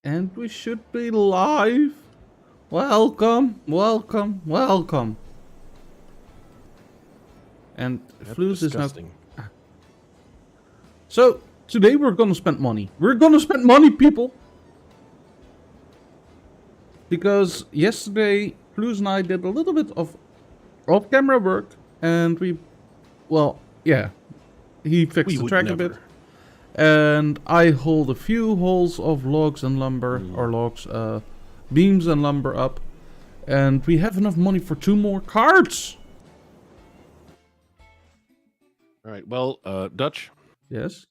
And we should be live. Welcome, welcome, welcome. And That's Flus is now. disgusting. So, today we're gonna spend money. We're gonna spend money, people! Because yesterday, Flus and I did a little bit of off camera work, and he fixed We the would track a never. bit. And I hauled a few hauls of logs and lumber, beams and lumber up. And we have enough money for 2 more carts! All right. Well, Dutch, Yes?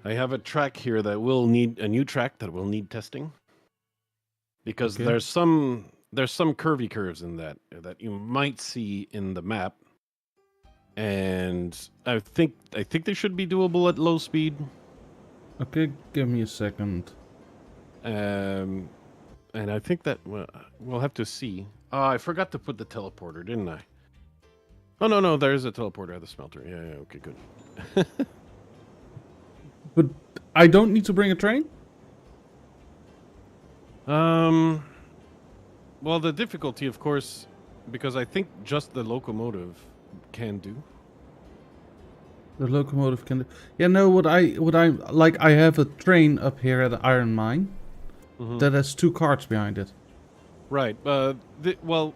I have a track here that will need a new track that will need testing because Okay. there's some curvy curves in that you might see in the map, and I think they should be doable at low speed. Okay, give me a second. And I think that we'll have to see. Oh, I forgot to put the teleporter, didn't I? Oh no, there's a teleporter at the smelter. Yeah, okay, good. But I don't need to bring a train? Well, the difficulty, of course, because I think just the locomotive can do. The locomotive can do. Yeah, no, what I like, I have a train up here at the iron mine that has 2 carts behind it. Right. What we'll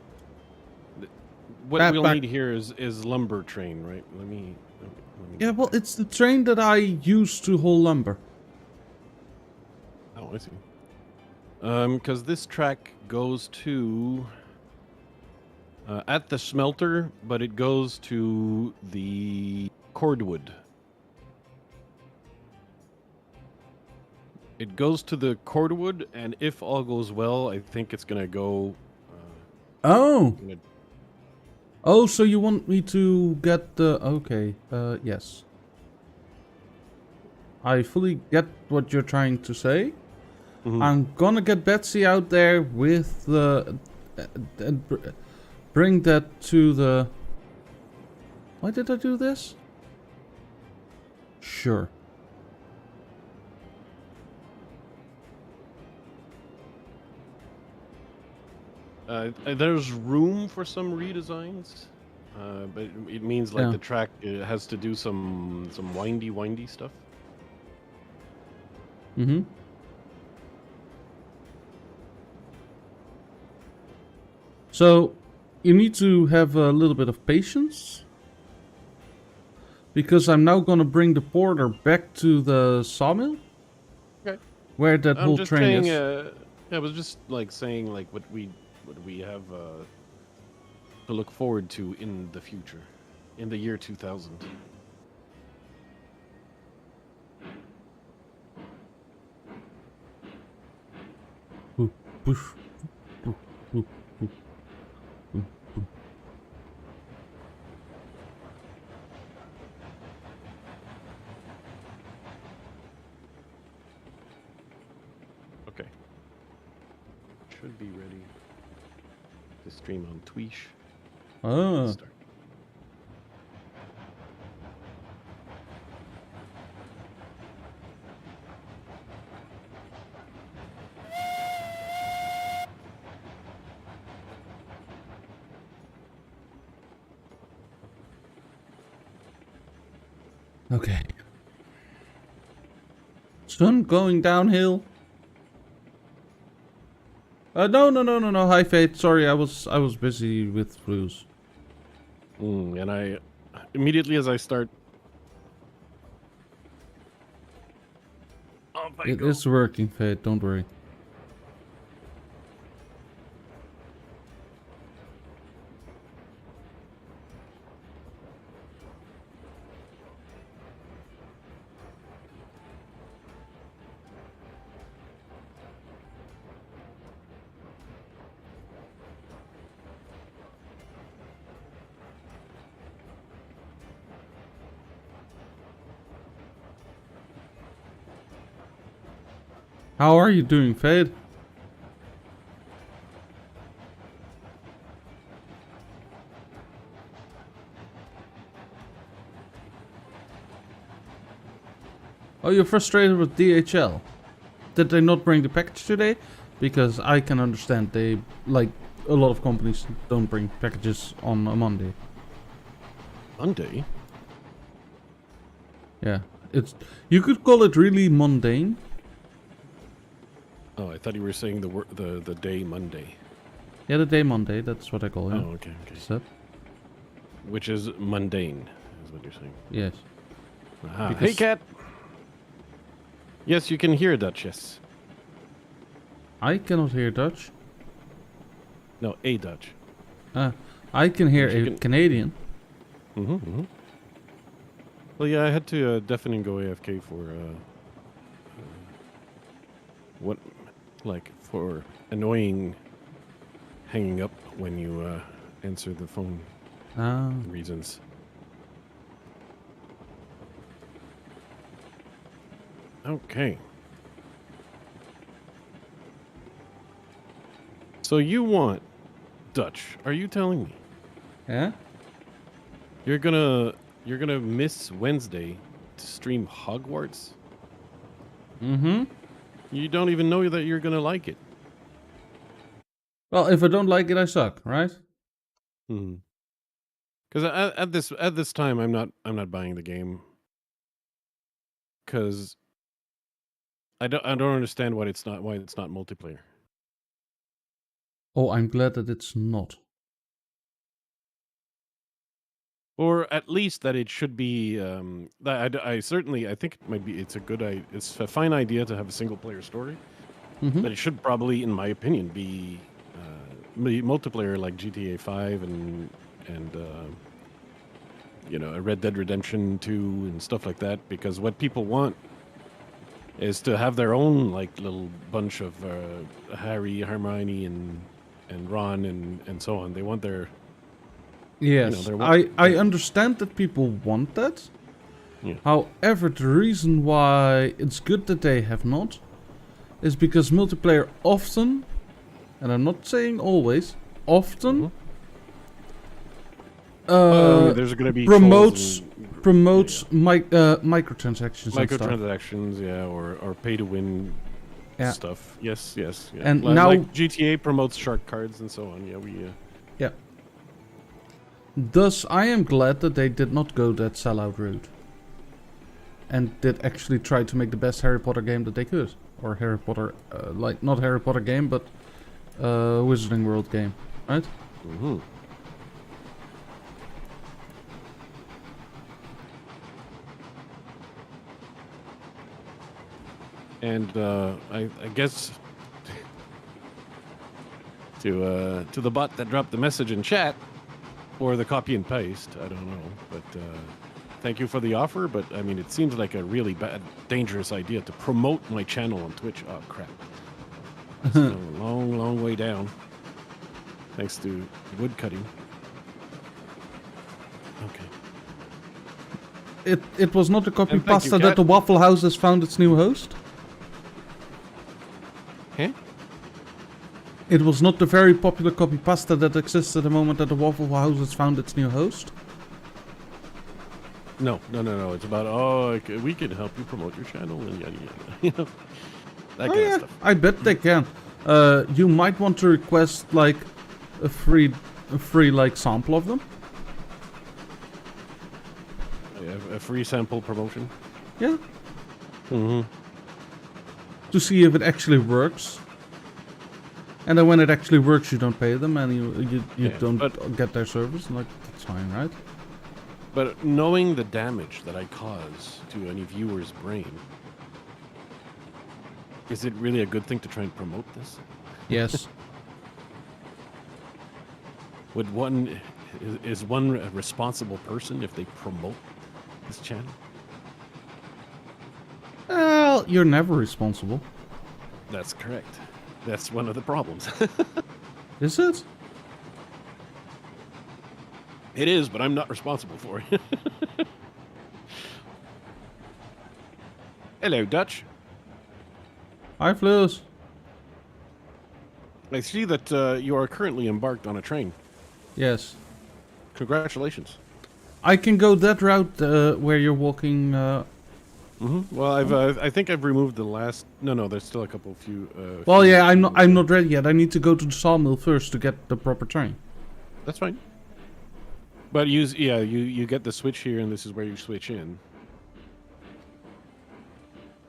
Back. need here is lumber train, right? Let me Yeah, well, it's the train that I use to haul lumber. Oh, I see. Because this track goes to at the smelter, but it goes to the cordwood. It goes to the cordwood, and if all goes well, I think it's gonna go. Oh! Gonna- Oh, so you want me to get the... Okay, yes. I fully get what you're trying to say. I'm gonna get Betsy out there with the... and bring that to the... Why did I do this? Sure. There's room for some redesigns, but it means like Yeah. the track has to do some windy stuff. Mm-hmm. So, you need to have a little bit of patience. Because I'm now gonna bring the porter back to the sawmill. Okay. Where that I'm whole just train saying. is. I was just like saying like what we have to look forward to in the future, in the year 2000. Boof, boof, boof, boof, boof, boof, boof. Okay. Should be ready to stream on Twitch. Ah. Start. Okay. Sun going downhill. No. Hi, Fate. Sorry, I was busy with blues. And I immediately as I start. It is working, Fate. Don't worry. How are you doing, Fade? Oh, you're frustrated with DHL? did they not bring the package today? Because I can understand they, like, a lot of companies don't bring packages on a Monday. Monday? Yeah, it's, you could call it really mundane. Oh, I thought you were saying the day Monday. Yeah, the day Monday, that's what I call it. Oh, okay. So, Which is mundane, is what you're saying. yes. Aha. Because- Hey, cat! Yes, you can hear Dutch, yes. I cannot hear Dutch. No, a Dutch. I can hear You a can- Canadian. Well, yeah, I had to deafen and go AFK for, what, like, for annoying hanging up when you answer the phone Ah, reasons. Okay. So you want Dutch? Are you telling me yeah? you're gonna miss Wednesday to stream Hogwarts? Mm-hmm. You don't even know that you're gonna like it. Well, if I don't like it, I suck, right? Hmm. Because at this time, I'm not buying the game. Because I don't understand why it's not multiplayer. Oh, I'm glad that it's not. Or at least that it should be. I certainly think it might be. It's a fine idea to have a single player story, Mm-hmm. but it should probably, in my opinion, be multiplayer like GTA 5 and a Red Dead Redemption 2 and stuff like that. Because what people want is to have their own like little bunch of Harry, Hermione, and Ron and so on. They want their Yes, they're I understand that people want that. Yeah. However, the reason why it's good that they have not is because multiplayer often, and I'm not saying always, often there's going to be promotes trolls and- microtransactions and stuff. microtransactions, yeah, or pay to win Yeah. stuff. Yes. Yeah. And like, now- like GTA promotes shark cards and so on. Yeah, we. Yeah. Thus, I am glad that they did not go that sellout route. And did actually try to make the best Harry Potter game that they could. Or Harry Potter, not Harry Potter game, but Wizarding World game, right? Mm-hmm. And I guess to the bot that dropped the message in chat, or the copy and paste, I don't know, but thank you for the offer. But I mean, it seems like a really bad, dangerous idea to promote my channel on Twitch. Oh crap! It's a long way down. Thanks to wood cutting. Okay. It was not the copy And thank you, pasta that Kat. the Waffle House has found its new host. Huh? It was not the very popular copy pasta that exists at the moment that the Waffle House has found its new host. No. It's about we can help you promote your channel and yada yada. You know, that kind of stuff. I bet they can. You might want to request like a free like sample of them. A free sample promotion. Yeah. Mm-hmm. To see if it actually works. And then when it actually works, you don't pay them, and you Yeah, don't but- get their service. Like, that's fine, right? But knowing the damage that I cause to any viewer's brain, is it really a good thing to try and promote this? Yes. Is one a responsible person if they promote this channel? Well, you're never responsible. That's correct. That's one of the problems. Is it? It is, but I'm not responsible for it. Hello, Dutch. Hi, Flus. I see that you are currently embarked on a train. Yes. Congratulations. I can go that route where you're walking Well, I think I've removed the last. No, there's still a couple few. Well, few yeah, I'm not. I'm few- not ready yet. I need to go to the sawmill first to get the proper train. That's fine. But you get the switch here, and this is where you switch in.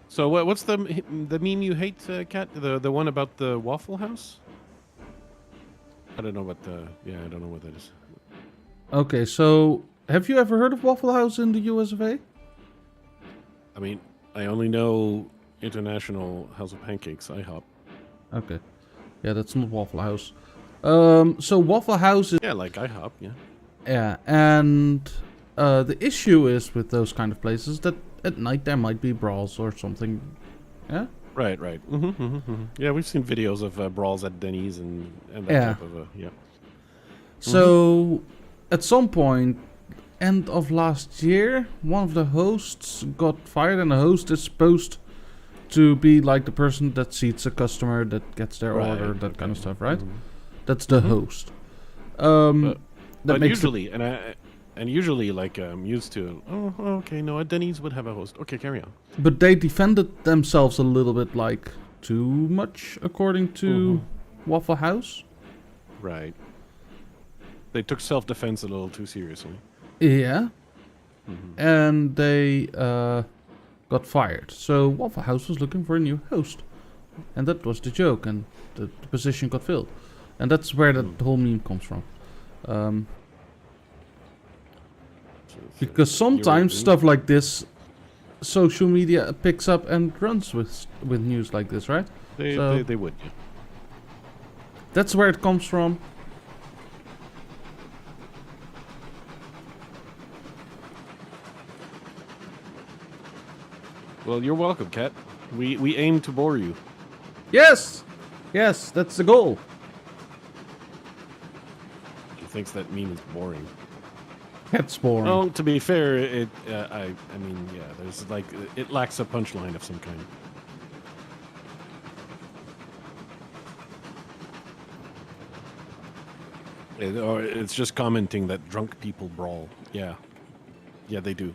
So what's the meme you hate, Kat? The one about the Waffle House? I don't know what I don't know what that is. Okay, so have you ever heard of Waffle House in the US of A? I mean, I only know International House of Pancakes, IHOP. Okay, yeah, that's not Waffle House. So Waffle House is Yeah, like IHOP, yeah. yeah, and the issue is with those kind of places that at night there might be brawls or something. Yeah. Right. Yeah, we've seen videos of brawls at Denny's and that Yeah. type of yeah. So, at some point, end of last year, one of the hosts got fired, and the host is supposed to be like the person that seats a customer, that gets their Right, order, that kind of okay. stuff, right? Mhm. That's the host. But That makes the- usually, and usually, like I'm used to. Oh, okay, no, a Denny's would have a host. Okay, carry on. but they defended themselves a little bit, like too much, according to Waffle House. Right. They took self-defense a little too seriously. Yeah. And they got fired. So Waffle House was looking for a new host. And that was the joke, and the position got filled. And that's where that whole meme comes from. Because sometimes stuff like this, social media picks up and runs with news like this, right? So- They would. Yeah. That's where it comes from. Well, you're welcome, Kat. We aim to bore you. Yes! Yes, that's the goal. He thinks that meme is boring. That's boring. Well, to be fair, I mean, yeah, there's like it lacks a punchline of some kind. Or it's just commenting that drunk people brawl. Yeah, they do.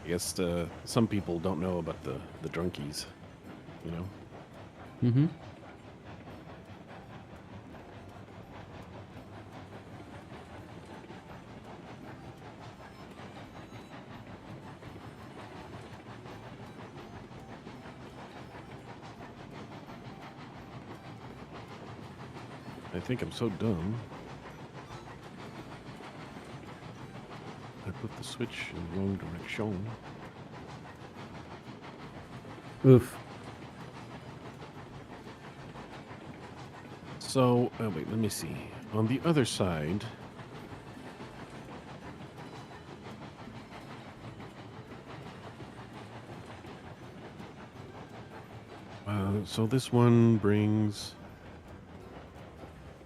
I guess some people don't know about the drunkies, you know. Mm-hmm. I think I'm so dumb. I put the switch in the wrong direction. Oof. So, wait, let me see. On the other side... so this one brings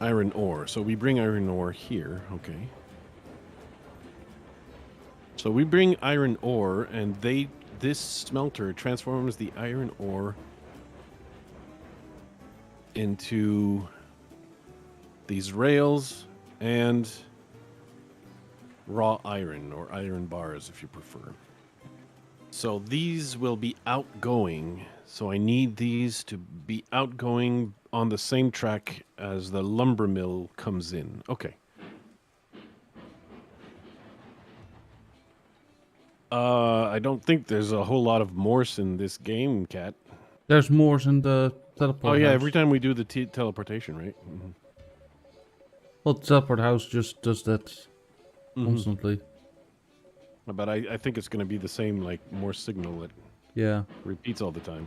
iron ore. So we bring iron ore here, okay. So we bring iron ore, and this smelter transforms the iron ore into these rails and raw iron, or iron bars if you prefer. So these will be outgoing. So I need these to be outgoing on the same track as the lumber mill comes in. Okay. I don't think there's a whole lot of Morse in this game, Kat. There's more in the teleport Oh yeah, house. every time we do the teleportation, right? Mm-hmm. Well, the teleport house just does that Mm-hmm. constantly. But I think it's going to be the same, like, Morse signal that Yeah. repeats all the time.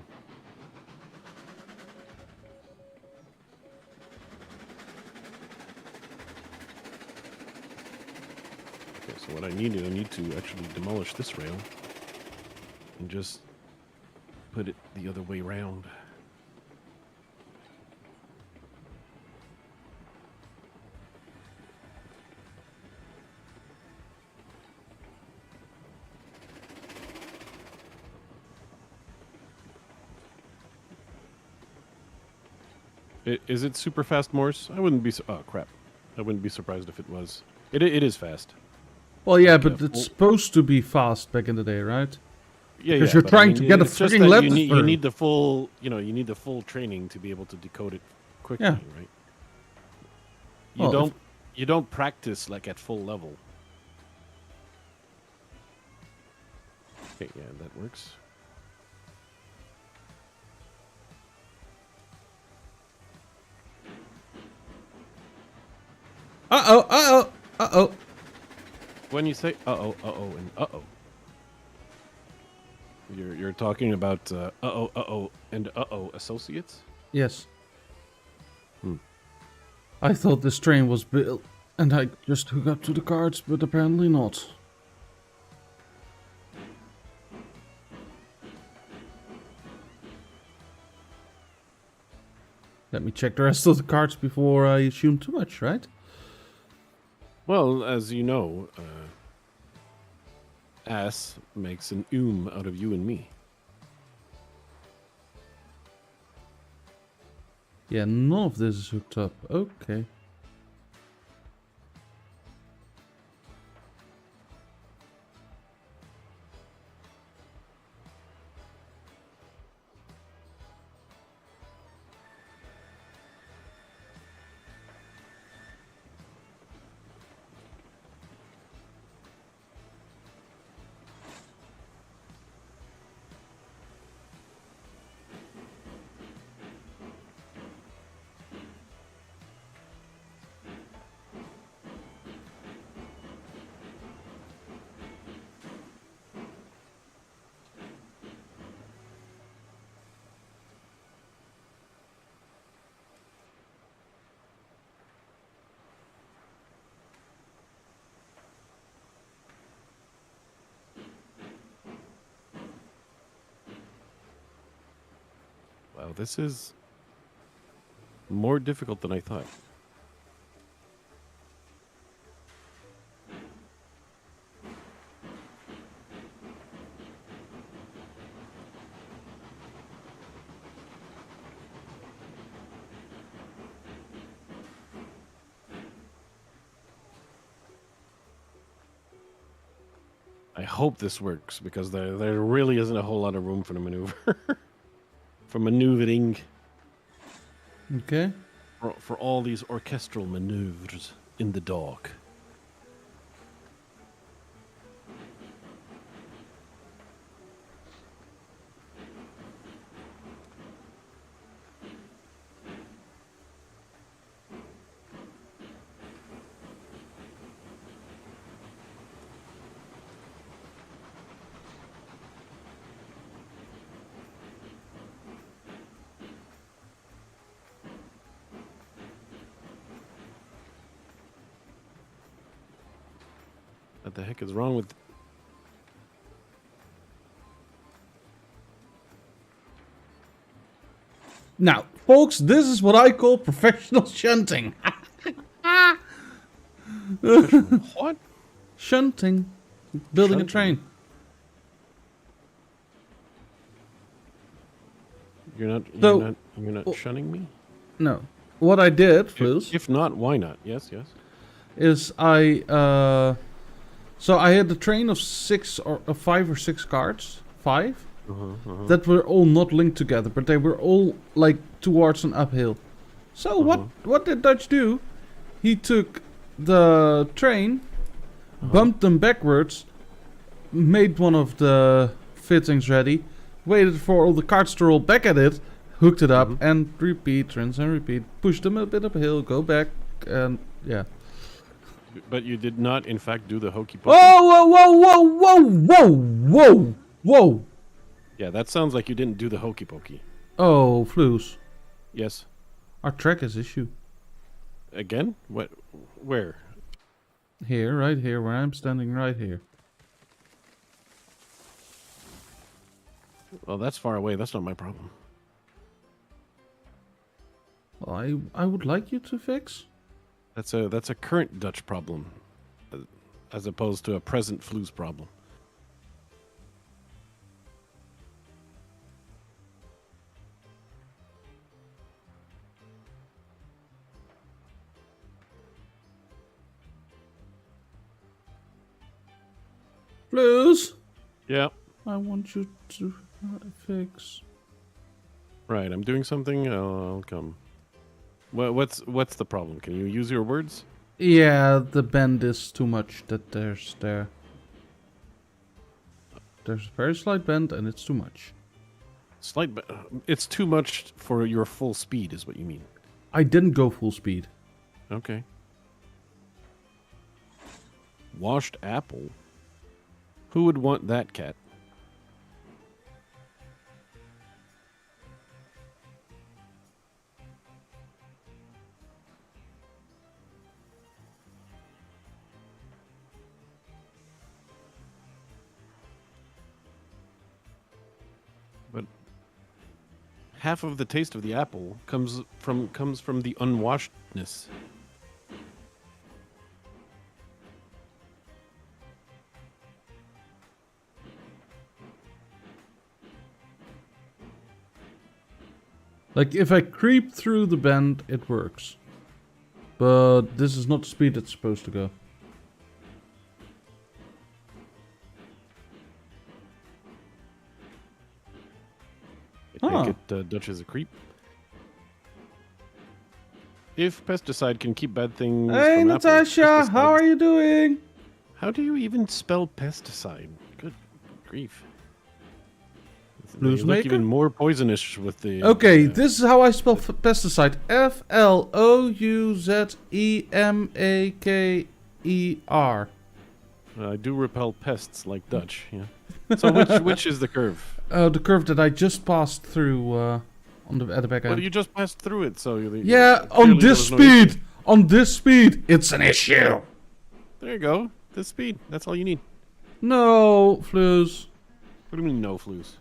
Okay, so what I need to actually demolish this rail and just put it the other way around. Is it super fast Morse? I wouldn't be. Oh crap! I wouldn't be surprised if it was. It is fast. Well, yeah, Like, but it's supposed to be fast back in the day, right? Yeah, Because yeah. you're but trying to get a it's just freaking that letter you through. need the full. You know, you need the full training to be able to decode it quickly, Yeah. right? Well, You don't practice like at full level. Okay, yeah, that works. Uh-oh. When you say uh-oh, and uh-oh, you're talking about uh-oh, and uh-oh associates? Yes. I thought this train was built, and I just hook up to the cards, but apparently not. Let me check the rest of the cards before I assume too much, right? Well, as you know, ass makes an out of you and me. Yeah, none of this is hooked up. Okay. Wow, this is more difficult than I thought. I hope this works because there really isn't a whole lot of room for the maneuver. For maneuvering. Okay. For all these orchestral maneuvers in the dark. What the heck is wrong with... Now, folks, this is what I call professional shunting. What? Shunting. Building a Shunting? train. You're So- not shunning me? No. What I did, Flus, If not, why not? Yes. is so I had a train of 5 or 6 cards. 5? That were all not linked together, but they were all like towards an uphill. So what did Dutch do? He took the train, bumped them backwards, made one of the fittings ready, waited for all the cards to roll back at it, hooked it up, and repeat, rinse and repeat. Pushed them a bit uphill, go back, and yeah. But you did not, in fact, do the hokey Whoa, pokey. whoa! Yeah, that sounds like you didn't do the hokey pokey. Oh, Flus, Yes. our track is issue. Again? What? Where? Here, right here, where I'm standing right here. Well, that's far away. That's not my problem. Well, I would like you to fix. That's a current Dutch problem, as opposed to a present Flus problem. Blues, Yeah. I want you to fix. Right. I'm doing something. I'll come. What's the problem? Can you use your words? Yeah, the bend is too much that there's a very slight bend and it's too much. It's too much for your full speed, is what you mean. I didn't go full speed. Okay. Washed apple. Who would want that, cat? But half of the taste of the apple comes from the unwashedness. Like, if I creep through the bend, it works. But this is not the speed it's supposed to go. I think it Dutch is a creep. If pesticide can keep bad things Hey, from Natasha, apples, how are you doing? How do you even spell pesticide? Good grief. They Blues look maker? even more poisonous with the... Okay, this is how I spell pesticide. Flouzemeker. I do repel pests like Dutch, yeah. So which is the curve? The curve that I just passed through at the back end. Well, you just passed through it, so... Yeah, on this speed! On this speed, it's an issue! There you go. This speed. That's all you need. No, Flues. What do you mean no flues?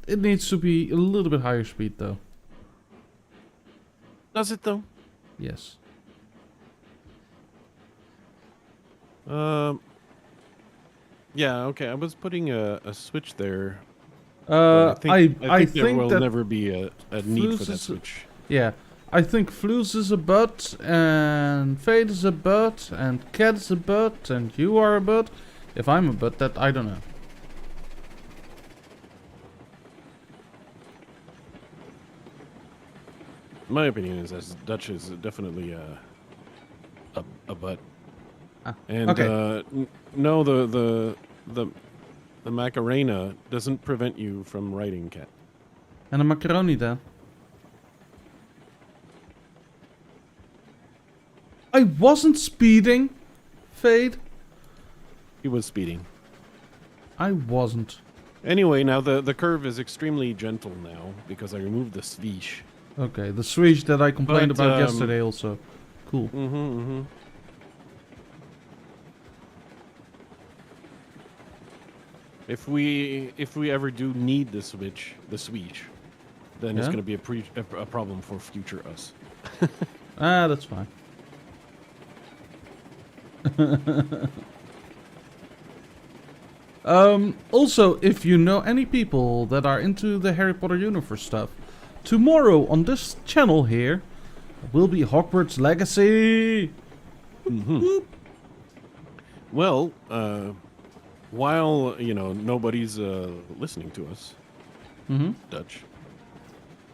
It needs to be a little bit higher speed, though. Does it, though? Yes. Yeah, okay. I was putting a switch there. I think there think will that never be a need for Flues that is switch. yeah, I think Flues is a butt, and Fade is a butt, and Cat is a butt, and you are a butt. If I'm a butt, that I don't know. My opinion is that Dutch is definitely a butt. And okay. no, the Macarena doesn't prevent you from writing cat. And a macaroni then. I wasn't speeding, Fade. He was speeding. I wasn't. Anyway, now the curve is extremely gentle now because I removed the swish. Okay, the switch that I complained But, about yesterday also. Cool. If we ever do need the switch, then it's Yeah? going to be a problem for future us. Ah, that's fine. Also, if you know any people that are into the Harry Potter universe stuff, tomorrow on this channel here will be Hogwarts Legacy. Well, while nobody's listening to us, Dutch.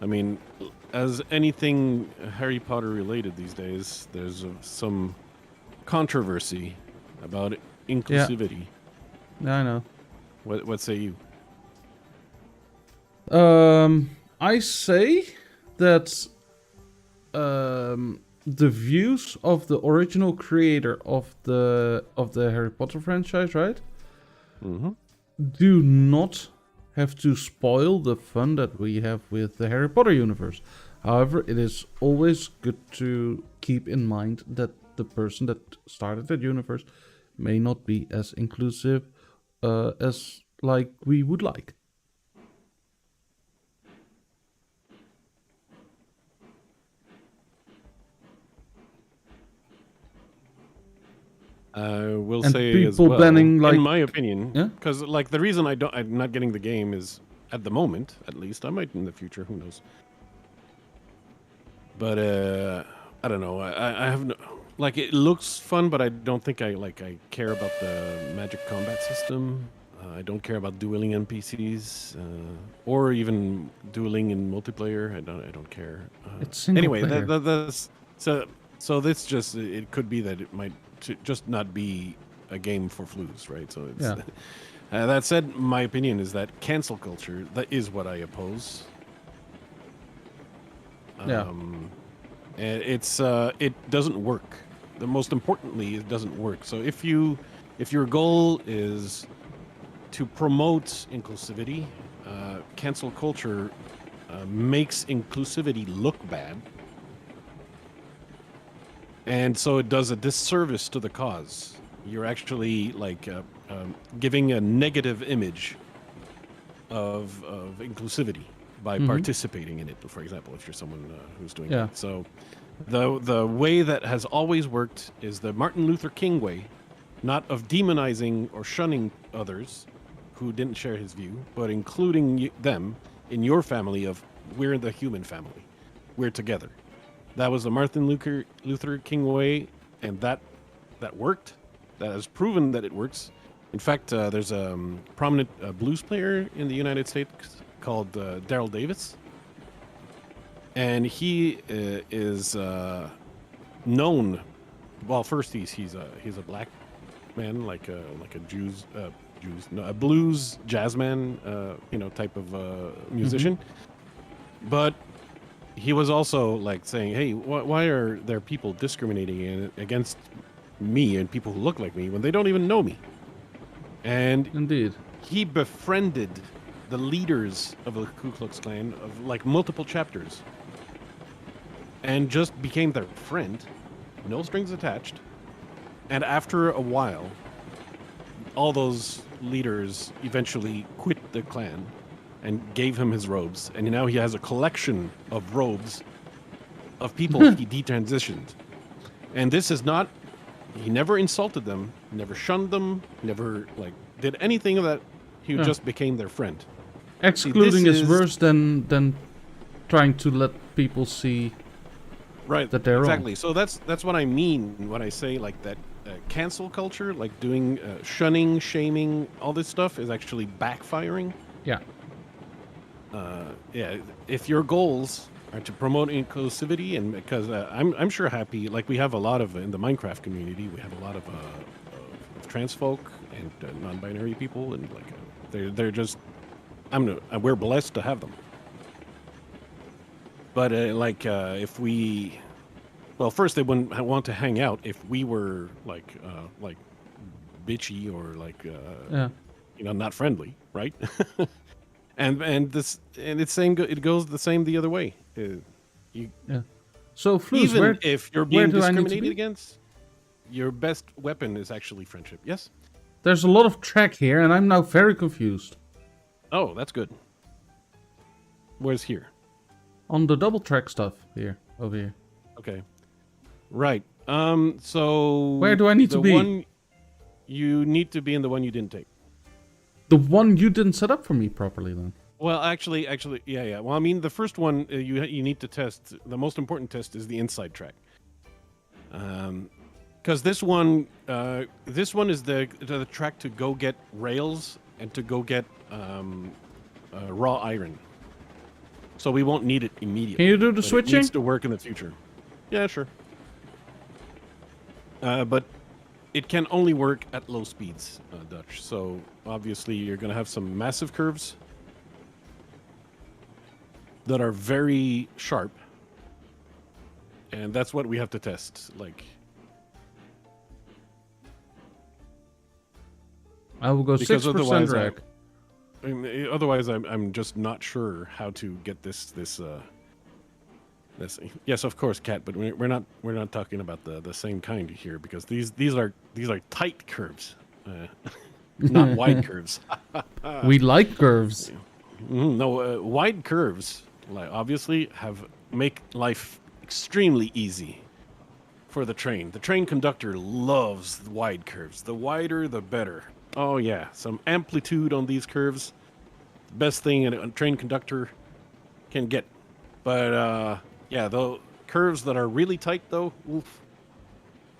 I mean, as anything Harry Potter related these days, there's some controversy about inclusivity. Yeah, I know. What say you? I say that the views of the original creator of the Harry Potter franchise, right? Do not have to spoil the fun that we have with the Harry Potter universe. However, it is always good to keep in mind that the person that started that universe may not be as inclusive as like we would like. I will And say as people well, banning, like- in my opinion, Yeah? because like the reason I'm not getting the game is at the moment, at least. I might in the future, who knows? But I don't know. I have no, like it looks fun, but I don't think I care about the magic combat system. I don't care about dueling NPCs or even dueling in multiplayer. I don't care. It's single Anyway, player. that's so this just it could be that it might just not be a game for flues, right? So it's Yeah. that said, my opinion is that cancel culture that is what I oppose. Yeah. And it doesn't work. The most importantly, it doesn't work. So if your goal is to promote inclusivity, cancel culture makes inclusivity look bad, and so it does a disservice to the cause. You're actually like giving a negative image of inclusivity by participating in it. For example, if you're someone who's doing Yeah. that. So the way that has always worked is the Martin Luther King way, not of demonizing or shunning others who didn't share his view, but including them in your family of we're the human family. We're together. That was the Martin Luther King way, and that worked. That has proven that it works. In fact, there's a prominent blues player in the United States called Daryl Davis, and he is known. Well, first he's a black man, like a a blues jazzman, type of musician. But he was also like saying, "Hey, why are there people discriminating against me and people who look like me when they don't even know me?" And Indeed. he befriended the leaders of the Ku Klux Klan of like multiple chapters, and just became their friend, no strings attached. And after a while, all those leaders eventually quit the Klan and gave him his robes, and now he has a collection of robes of people he detransitioned. And this is not, he never insulted them, never shunned them, never like did anything of that. He just became their friend. Excluding this is is- worse than trying to let people see. Right, That they're wrong. exactly. So that's what I mean when I say like that cancel culture, like doing shunning, shaming, all this stuff is actually backfiring. Yeah. Yeah, if your goals are to promote inclusivity, and because I'm sure happy, like we have a lot of in the Minecraft community, we have a lot of trans folk and non-binary people, and like they're just we're blessed to have them. But if we, well, first they wouldn't want to hang out if we were like bitchy or like Yeah. not friendly, right? and it's saying it goes the same the other way. Yeah. So, Flus, Even where if you're where being do I need to discriminated be? against, your best weapon is actually friendship. Yes. There's a lot of track here, and I'm now very confused. Oh, that's good. Where's here? On the double track stuff here, over here. Okay. Right. So Where do I need to the be? One you need to be in the one you didn't take. The one you didn't set up for me properly, then. Well, actually, yeah. Well, I mean, the first one you need to test. The most important test is the inside track. Because this one is the track to go get rails and to go get raw iron. So we won't need it immediately. Can you do the but switching? It needs to work in the future. Yeah, sure. But it can only work at low speeds, Dutch. So obviously you're going to have some massive curves that are very sharp. And that's what we have to test. Like, I will go because 6% otherwise rack. otherwise I'm just not sure how to get this. Yes, of course, Kat, but we're not talking about the same kind here, because these are tight curves, not wide curves. We like curves. No, wide curves like obviously make life extremely easy for the train. The train conductor loves wide curves. The wider, the better. Oh yeah, some amplitude on these curves. Best thing a train conductor can get. But yeah, the curves that are really tight though, oof,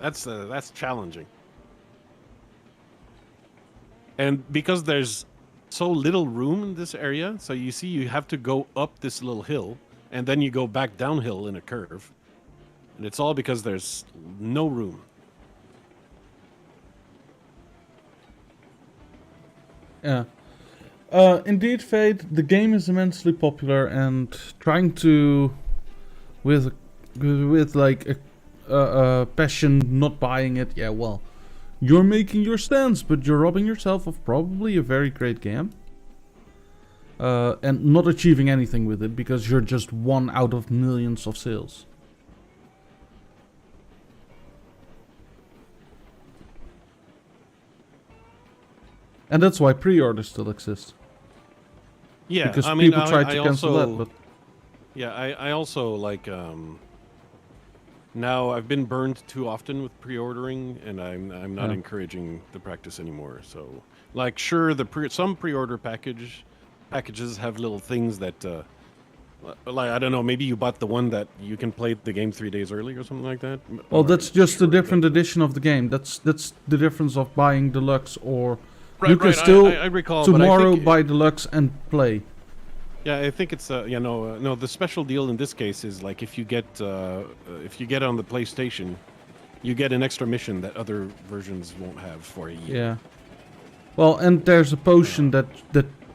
That's challenging. And because there's so little room in this area, so you see you have to go up this little hill, and then you go back downhill in a curve. And it's all because there's no room. Yeah. Indeed, Fate, the game is immensely popular, and trying to, with like a passion, not buying it, yeah, well, you're making your stance, but you're robbing yourself of probably a very great game. And not achieving anything with it, because you're just one out of millions of sales. And that's why pre-orders still exist. Yeah, Because I mean, people try to cancel also, that, but yeah, I also like now I've been burned too often with pre-ordering, and I'm not Yeah. encouraging the practice anymore. So, like, sure, some pre-order packages have little things that, like, I don't know, maybe you bought the one that you can play the game 3 days early or something like that. well, I'm that's not just sure, a different but- edition of the game. That's the difference of buying deluxe, or Right, you can right, still I recall, but I tomorrow think- buy deluxe and play. Yeah, I think it's no. The special deal in this case is like if you get on the PlayStation, you get an extra mission that other versions won't have for a year. Yeah. Well, and there's a potion that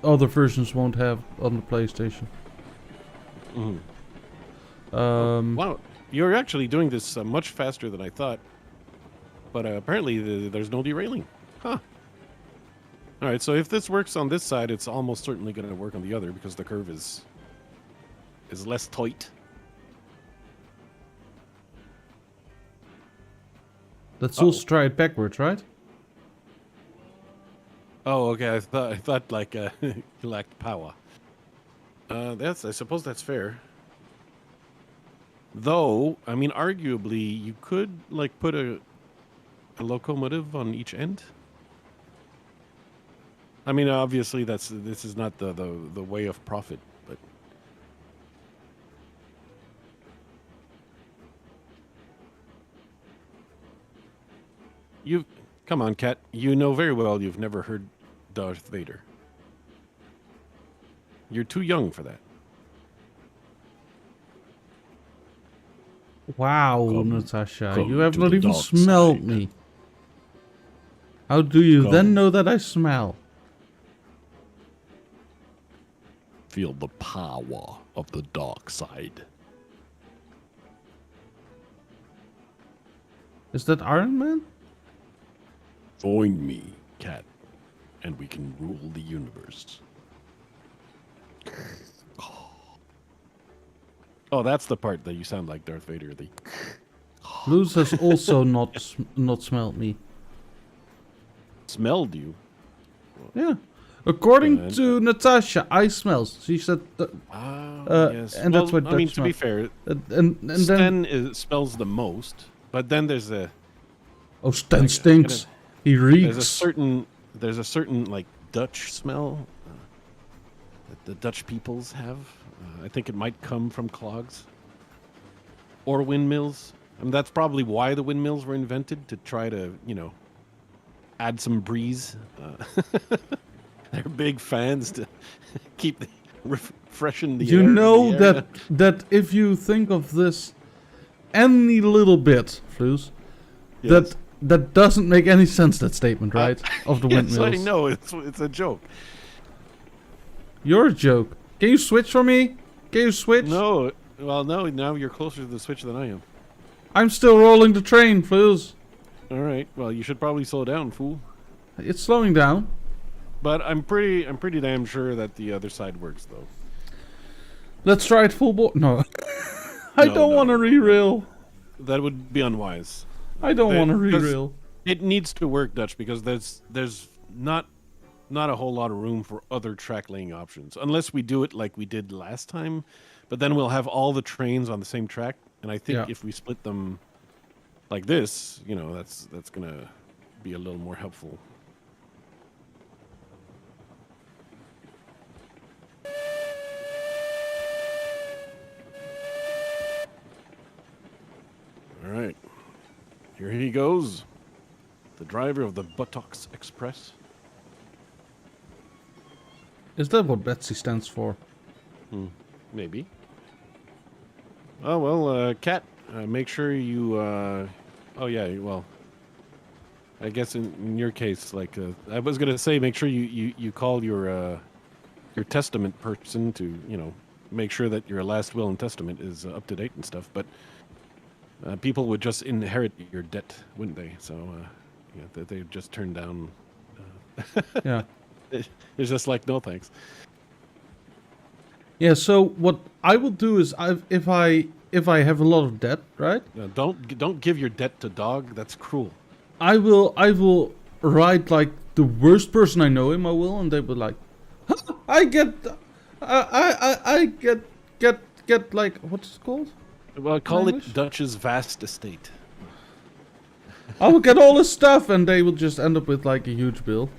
other versions won't have on the PlayStation. Mhm. Well, Wow, you're actually doing this much faster than I thought. But apparently there's no derailing. Huh. All right, so if this works on this side, it's almost certainly going to work on the other because the curve is less tight. let's also try it backwards, right? Oh, okay. I thought like you lacked power. I suppose that's fair. Though, I mean, arguably, you could like put a locomotive on each end. I mean, obviously, this is not the way of profit, but come on, Kat. You know very well you've never heard Darth Vader. You're too young for that. Wow, Come- Natasha, come you have to not the even dark smelled side. me. How do you then Come. know that I smell? Feel the power of the dark side. Is that Iron Man? Join me, Cat, and we can rule the universe. Oh, that's the part that you sound like Darth Vader. Luz has also not smelled me. Smelled you. Yeah. According Good. to Natasha, I smell. She said, Yes. and that's what I mean, Dutch to be smell. fair, and then Sten smells the most, but then there's Sten like, stinks. He there's a reeks. certain like Dutch smell that the Dutch peoples have. I think it might come from clogs or windmills. I mean, that's probably why the windmills were invented, to try to, add some breeze. They're big fans to keep freshen the air. You in know the area. that if you think of this any little bit, Flus, Yes. that doesn't make any sense. That statement, right? Of the Yes, windmills. I know. It's a joke. You're a joke. Can you switch for me? Can you switch? No. Well, no. Now you're closer to the switch than I am. I'm still rolling the train, Flus. All right. Well, you should probably slow down, fool. It's slowing down. But I'm pretty damn sure that the other side works, though. Let's try it full board. No. I No, don't no, want to re-rail. That would be unwise. I don't want to Because re-rail. It needs to work, Dutch, because there's not a whole lot of room for other track laying options, unless we do it like we did last time. But then we'll have all the trains on the same track, and I think Yeah. if we split them like this, that's gonna be a little more helpful. All right, Here he goes. The driver of the Buttocks Express. Is that what Betsy stands for? Maybe. Oh, well, Cat, make sure you, oh, yeah, well, I guess in your case, like, I was going to say, make sure you call your testament person to, make sure that your last will and testament is up to date and stuff, but people would just inherit your debt, wouldn't they? So, yeah, they would just turn down. Yeah. It's just like, no thanks. Yeah, so what I will do is if I have a lot of debt, right? Don't give your debt to dog. That's cruel. I will write like the worst person I know in my will, and they will like, huh, I get like, what's it called? Well, call English? it Dutch's vast estate. I will get all this stuff, and they will just end up with like a huge bill.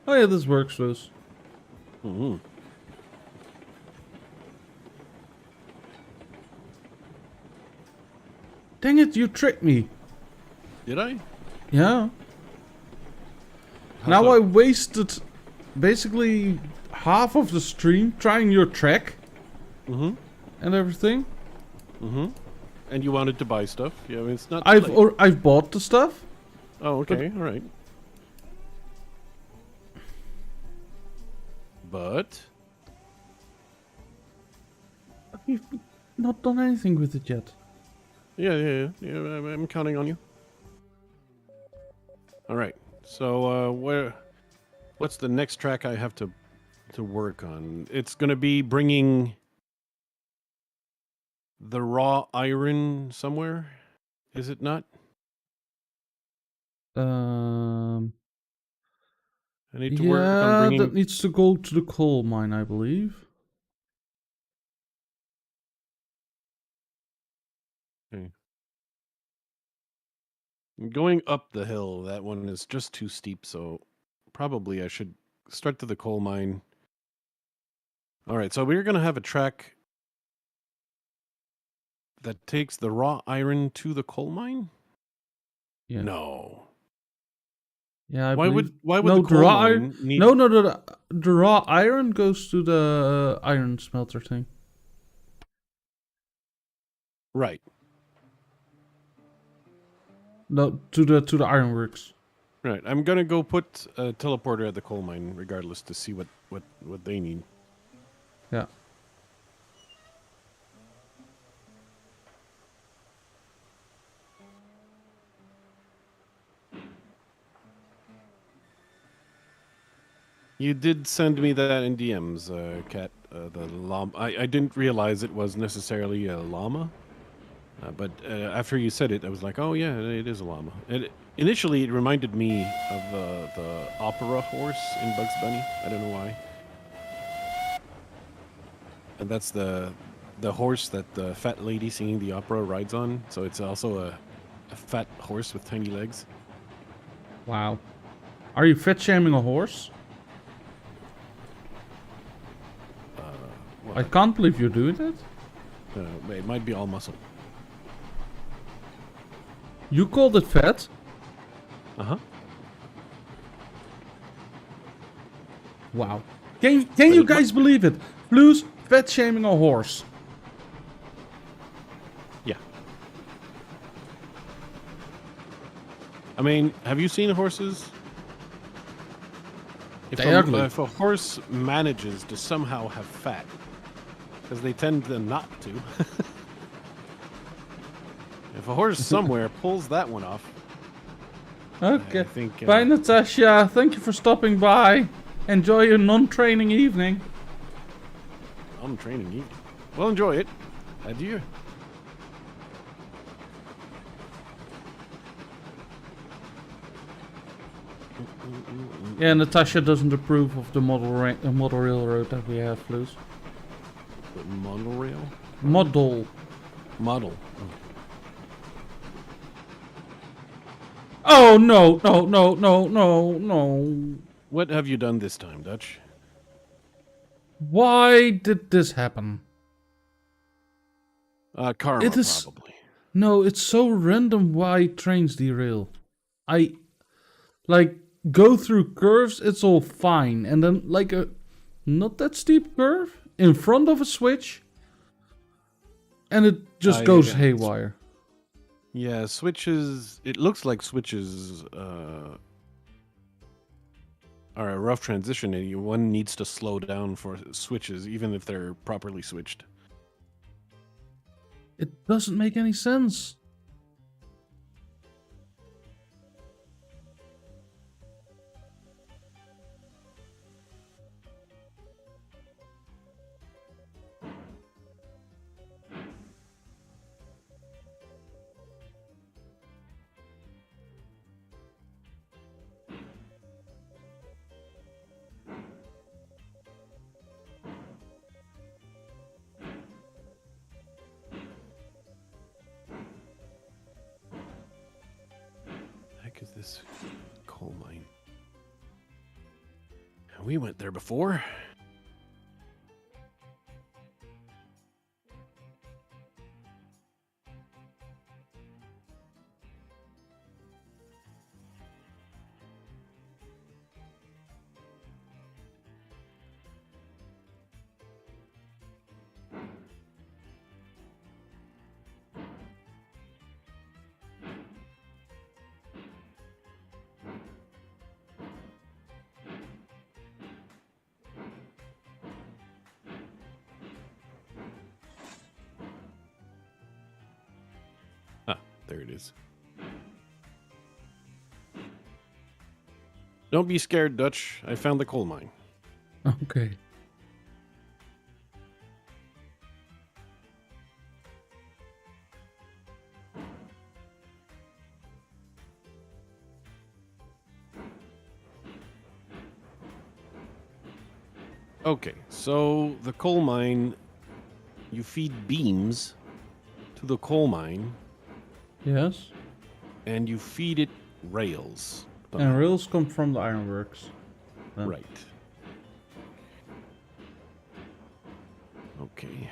Oh yeah, this works, Luz. Mm-hmm. Dang it, you tricked me. Did I? Yeah. How Now so? I wasted basically half of the stream trying your track Mm-hmm. and everything. Mm-hmm. And you wanted to buy stuff? Yeah, I mean, it's not. Too late. I've bought the stuff. Oh, okay, all right. But We've not done anything with it yet. yeah, I'm counting on you. All right. So what's the next track I have to work on? It's going to be bringing the raw iron somewhere. Is it not? I need to work on Yeah, bringing. that needs to go to the coal mine, I believe. Okay. Going up the hill, that one is just too steep, so probably I should start to the coal mine. All right, so we're going to have a track that takes the raw iron to the coal mine? Yeah. No. Yeah, Why would no, the coal raw mine iron? need... No, the raw iron goes to the iron smelter thing. Right. No, to the ironworks. Right. I'm going to go put a teleporter at the coal mine regardless to see what they need. Yeah. You did send me that in DMs, Kat. The llama. I didn't realize it was necessarily a llama. But after you said it, I was like, oh yeah, it is a llama. Initially, it reminded me of the opera horse in Bugs Bunny. I don't know why. And that's the horse that the fat lady singing the opera rides on. So it's also a fat horse with tiny legs. Wow. Are you fat shaming a horse? Well, I can't believe you're doing that. it might be all muscle. You called it fat? Uh-huh. Wow. Can you guys believe it? Blues fat shaming a horse. Yeah. I mean, have you seen horses? They're ugly. If a horse manages to somehow have fat, because they tend to not to. If a horse somewhere pulls that one off, Okay. I think, Bye, Natasha. Thank you for stopping by. Enjoy your non-training evening. I'm training you. Well, enjoy it. Adieu. Yeah, Natasha doesn't approve of the model railroad that we have, Luz. The monorail? Model. Model. Oh no. What have you done this time, Dutch? Why did this happen? Karma, It is... probably. No, it's so random why trains derail. I... Like, go through curves, it's all fine. And then, like, a not that steep curve in front of a switch, and it just goes Yeah. haywire. Yeah, switches. It looks like switches are a rough transition, and one needs to slow down for switches, even if they're properly switched. It doesn't make any sense. Heck is this coal mine? We went there before. Ah, there it is. Don't be scared, Dutch. I found the coal mine. Okay. Okay, so the coal mine, you feed beams to the coal mine, Yes. and you feed it rails. And rails come from the ironworks. Then. Right. Okay.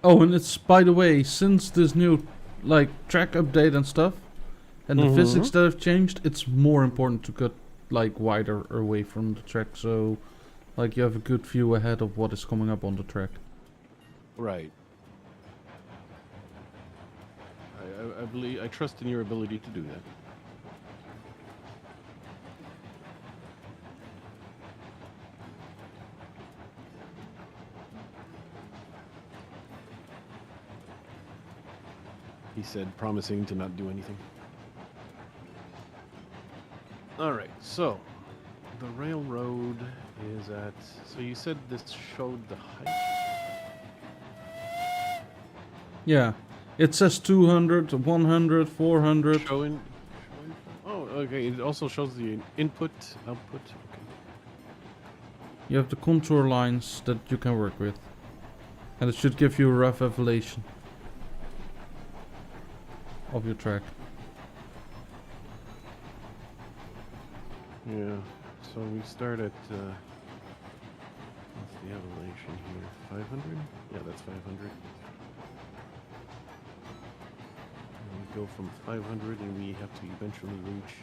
Oh, and it's, by the way, since this new, like, track update and stuff, and the physics that have changed, it's more important to cut, like, wider away from the track, so, like, you have a good view ahead of what is coming up on the track. Right. I believe I trust in your ability to do that. He said, promising to not do anything. All right, so the railroad is at. So you said this showed the height. Yeah. It says 200, 100, 400. Showing. Oh, okay. It also shows the input, output. Okay. You have the contour lines that you can work with. And it should give you a rough evaluation of your track. Yeah. So we start at. What's the elevation here? 500? Yeah, that's 500. And we go from 500 and we have to eventually reach.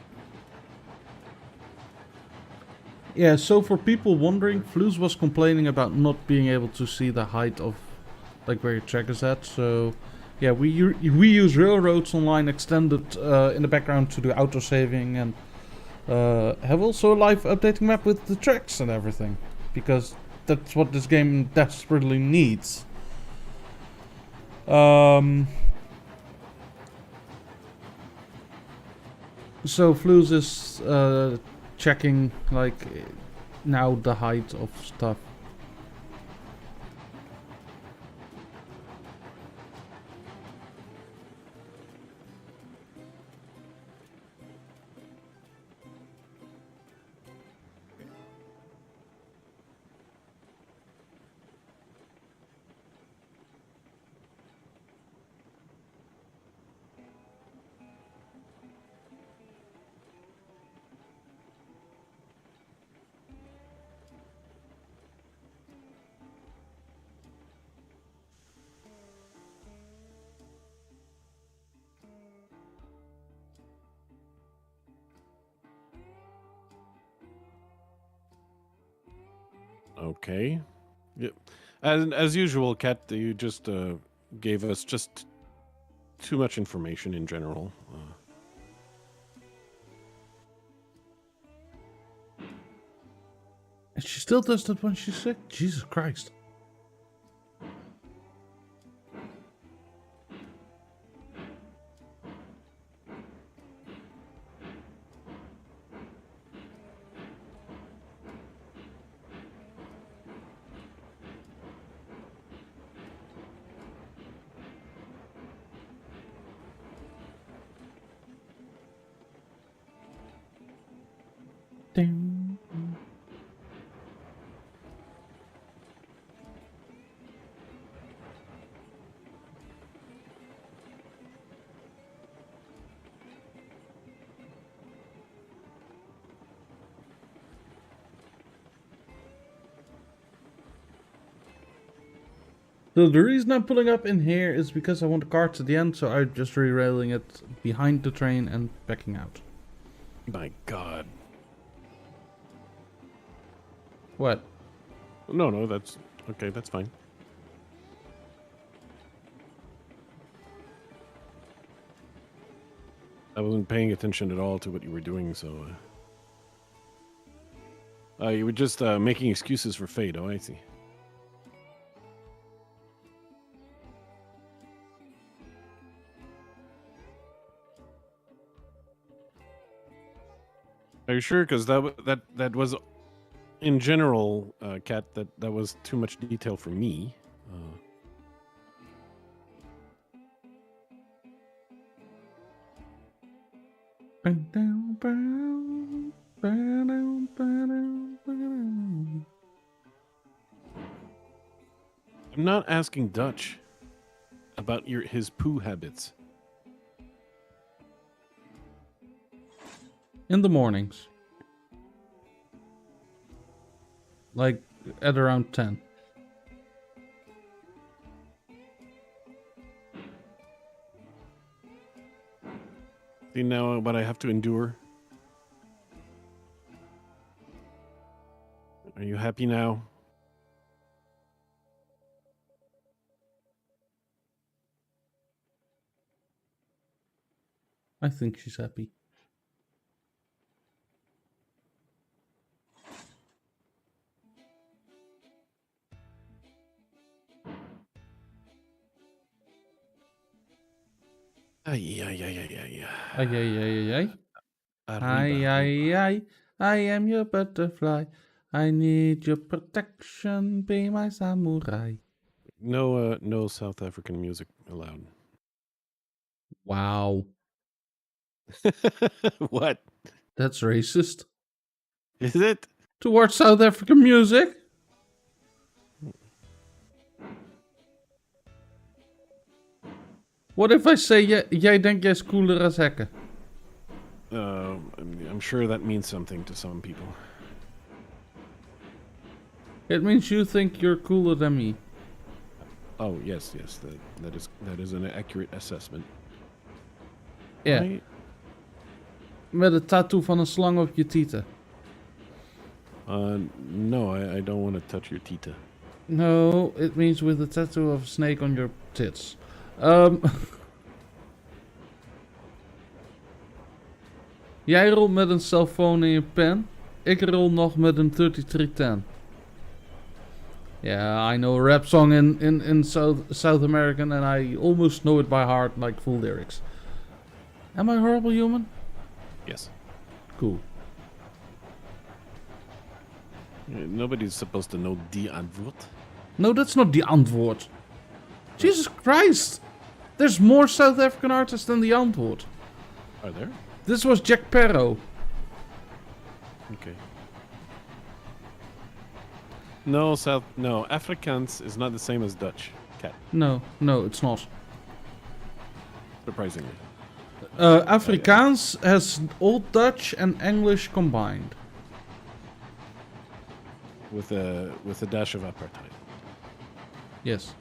Yeah, so for people wondering, Flus was complaining about not being able to see the height of, like, where your track is at. So, yeah, we use Railroads Online Extended in the background to do autosaving and have also a live updating map with the tracks and everything, because that's what this game desperately needs. So Flus is checking, like, now the height of stuff. Okay. Yep. As usual, Kat, you just gave us just too much information in general. And she still does that when she's sick? Jesus Christ. Ding. So the reason I'm pulling up in here is because I want the carts at the end, so I'm just re-railing it behind the train and backing out. My God. What? No, that's okay. That's fine. I wasn't paying attention at all to what you were doing, so. You were just making excuses for fate. Oh, I see. Are you sure? Because that was, in general, Kat. That was too much detail for me. I'm not asking Dutch about his poo habits. In the mornings. Like at around 10. See now what I have to endure? Are you happy now? I think she's happy. Ay. Ay, ay, ay, ay. Arriba. Ay, I am your butterfly. I need your protection. Be my samurai. No South African music allowed. Wow. What? That's racist. Is it? Towards South African music? What if I say, jij denkt jij is cooler als hekken? I'm sure that means something to some people. It means you think you're cooler than me. Oh yes, that is an accurate assessment. Ja. Met een tattoo van een slang op je tieten. No, I don't want to touch your tita. No, it means with a tattoo of a snake on your tits. Jij rolt met een cellfoon in je pen. Ik rol nog met een 3310. Yeah, I know a rap song in South American and I almost know it by heart, like full lyrics. Am I a horrible human? Yes. Cool. Nobody's supposed to know die antwoord. No, that's not the antwoord. Jesus Christ! There's more South African artists than the antwoord. Are there? This was Jack Sparrow. Okay. No, Afrikaans is not the same as Dutch, Kat. No, it's not. Surprisingly. Afrikaans has Old Dutch and English combined. With a dash of apartheid. Yes.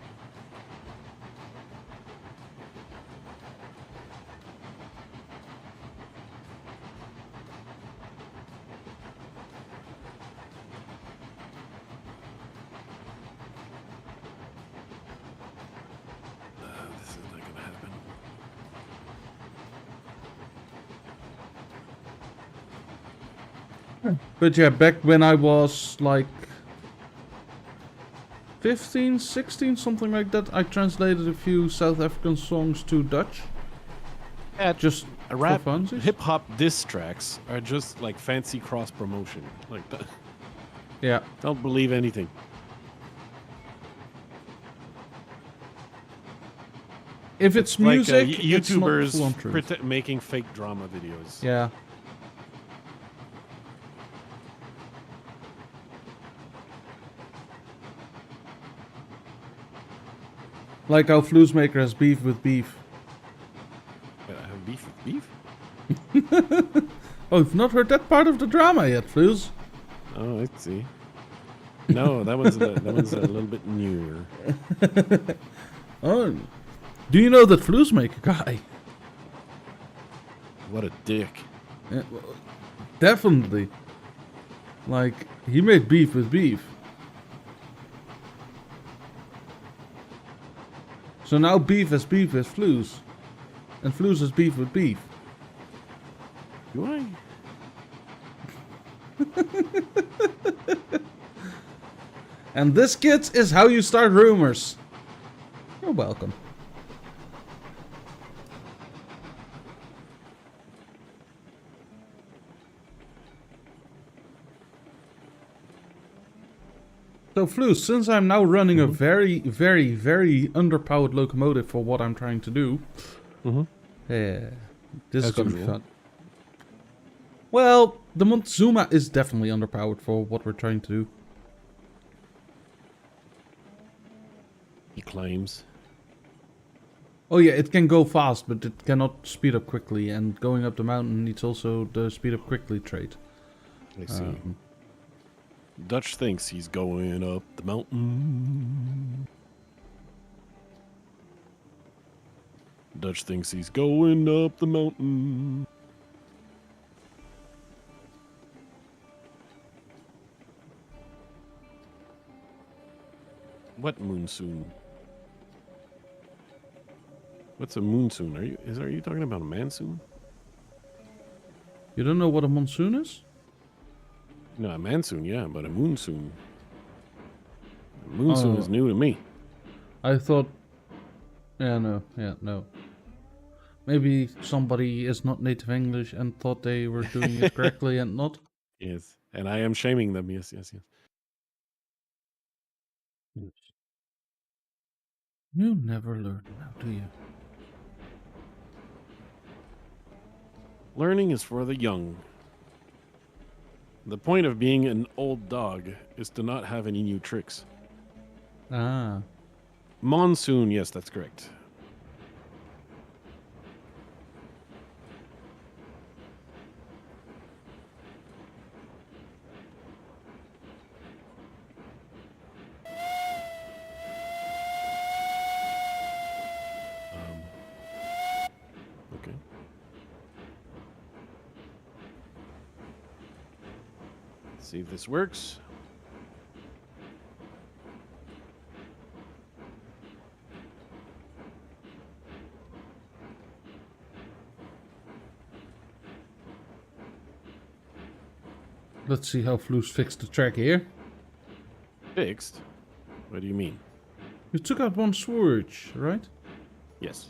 But yeah, back when I was like 15, 16, something like that, I translated a few South African songs to Dutch. Yeah, Just a rap for funsies. hip hop diss tracks are just like fancy cross promotion. Like, Yeah. don't believe anything. If it's Like music, it's not YouTubers full on truth. making fake drama videos. Yeah. Like how Flusmaker has beef with beef. Have beef with beef? Oh, you've not heard that part of the drama yet, Flus. Oh, I see. No, that one's a little bit newer. Oh, do you know that Flusmaker guy? What a dick. Yeah, well, definitely. Like, he made beef with beef. So now beef has Flus. And Flus has beef with beef. Do I? And this, kids, is how you start rumors. You're welcome. So, Flus, since I'm now running a very, very, very underpowered locomotive for what I'm trying to do, this is As gonna be usual. fun. Well, the Montezuma is definitely underpowered for what we're trying to do. He claims. Oh yeah, it can go fast, but it cannot speed up quickly, and going up the mountain needs also the speed up quickly trait. I see. Dutch thinks he's going up the mountain. Dutch thinks he's going up the mountain. What monsoon? What's a monsoon? Are you talking about a monsoon? You don't know what a monsoon is? No, a monsoon, yeah, but a monsoon. A monsoon is new to me. I thought... Yeah, no. Maybe somebody is not native English and thought they were doing it correctly and not. Yes, and I am shaming them. Yes. You never learn now, do you? Learning is for the young. The point of being an old dog is to not have any new tricks. Ah. Monsoon, yes, that's correct. Okay. Let's see if this works. Let's see how Flus fixed the track here. Fixed? What do you mean? You took out one switch, right? Yes.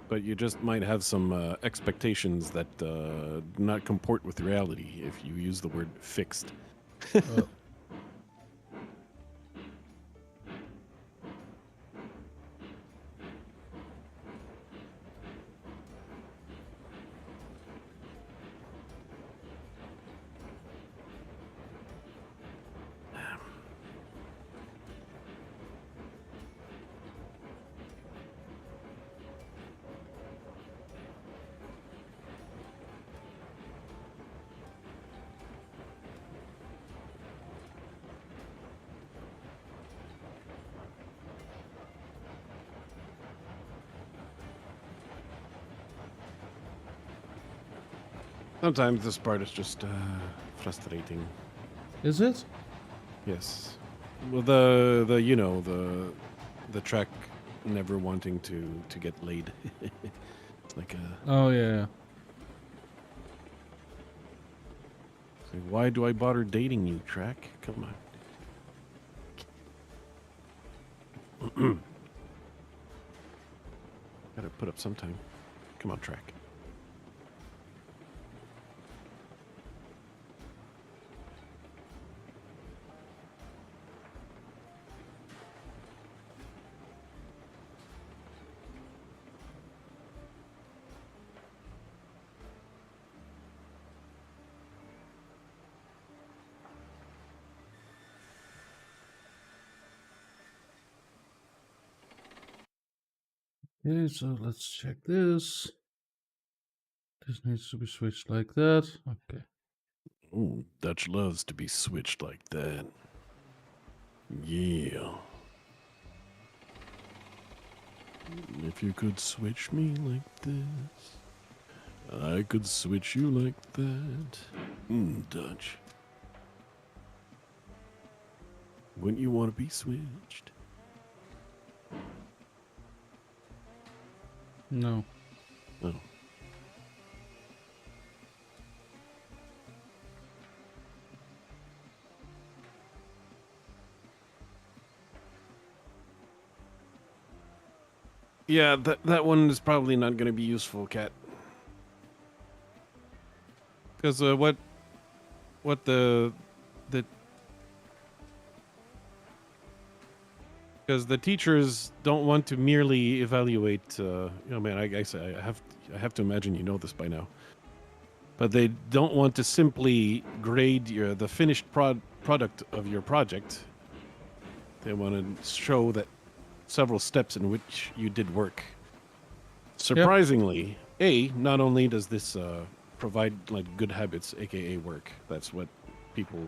But you just might have some expectations that do not comport with reality if you use the word fixed. Sometimes this part is just frustrating. Is it? Yes. Well, the track never wanting to get laid. It's like a. Oh yeah. It's like, why do I bother dating you, Track? Come on. Gotta put up sometime. Come on, Track. Okay, so let's check this. This needs to be switched like that. Okay. Ooh, Dutch loves to be switched like that. Yeah. If you could switch me like this, I could switch you like that. Dutch. Wouldn't you want to be switched? No. Oh. Yeah, that one is probably not going to be useful, Cat. Because what the because the teachers don't want to merely evaluate. Man, I guess I have to imagine you know this by now. But they don't want to simply grade the finished product of your project. They want to show that several steps in which you did work. Surprisingly, not only does this provide like good habits, aka work. That's what people,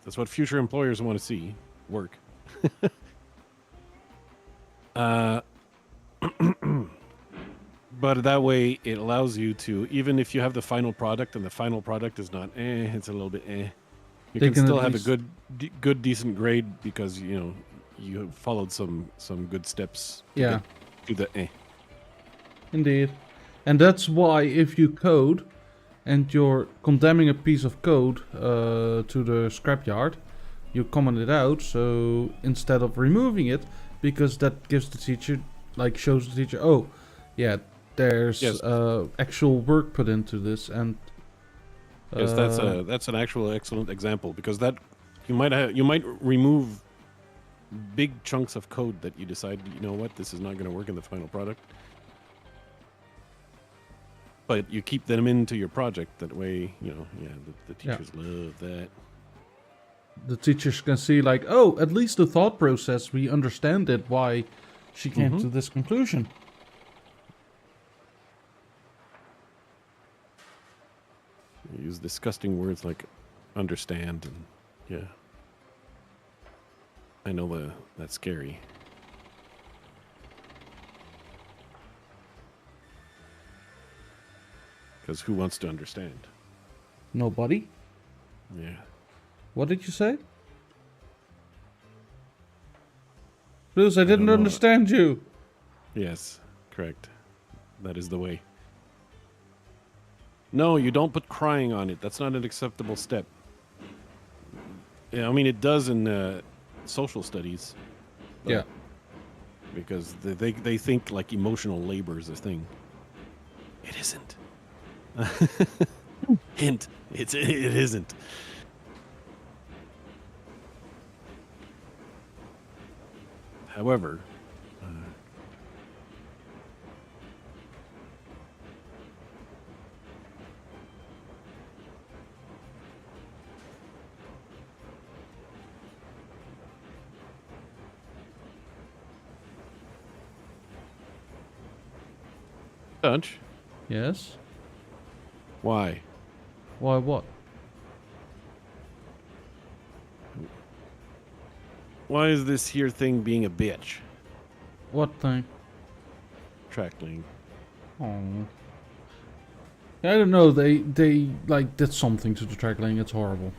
that's what future employers want to see, work. But that way, it allows you to, even if you have the final product and the final product is not, it's a little bit, you They can can still at have a least- good, decent grade because you followed some good steps. Yeah. To the. Indeed. And that's why if you code and you're condemning a piece of code to the scrapyard, you comment it out. So instead of removing it, because that gives the teacher, like shows the teacher, oh, yeah, there's Yes. actual work put into this, and Yes, that's an actual excellent example because that you might remove big chunks of code that you decide, you know what, this is not going to work in the final product. But you keep them into your project. That way, the teachers love that. the teachers can see like, oh, at least the thought process, we understand it, why she came to this conclusion. You use disgusting words like understand and yeah. I know that's scary. Because who wants to understand? Nobody? Yeah. What did you say? Bruce, I don't didn't know. understand you. Yes, correct. That is the way. No, you don't put crying on it. That's not an acceptable step. Yeah, I mean, it does in social studies. but- Yeah. Because they think like emotional labor is a thing. It isn't. Hint. It isn't. However, Dutch, Yes? why? Why what? Why is this here thing being a bitch? What thing? Trackling. Oh. I don't know, they like did something to the trackling, it's horrible.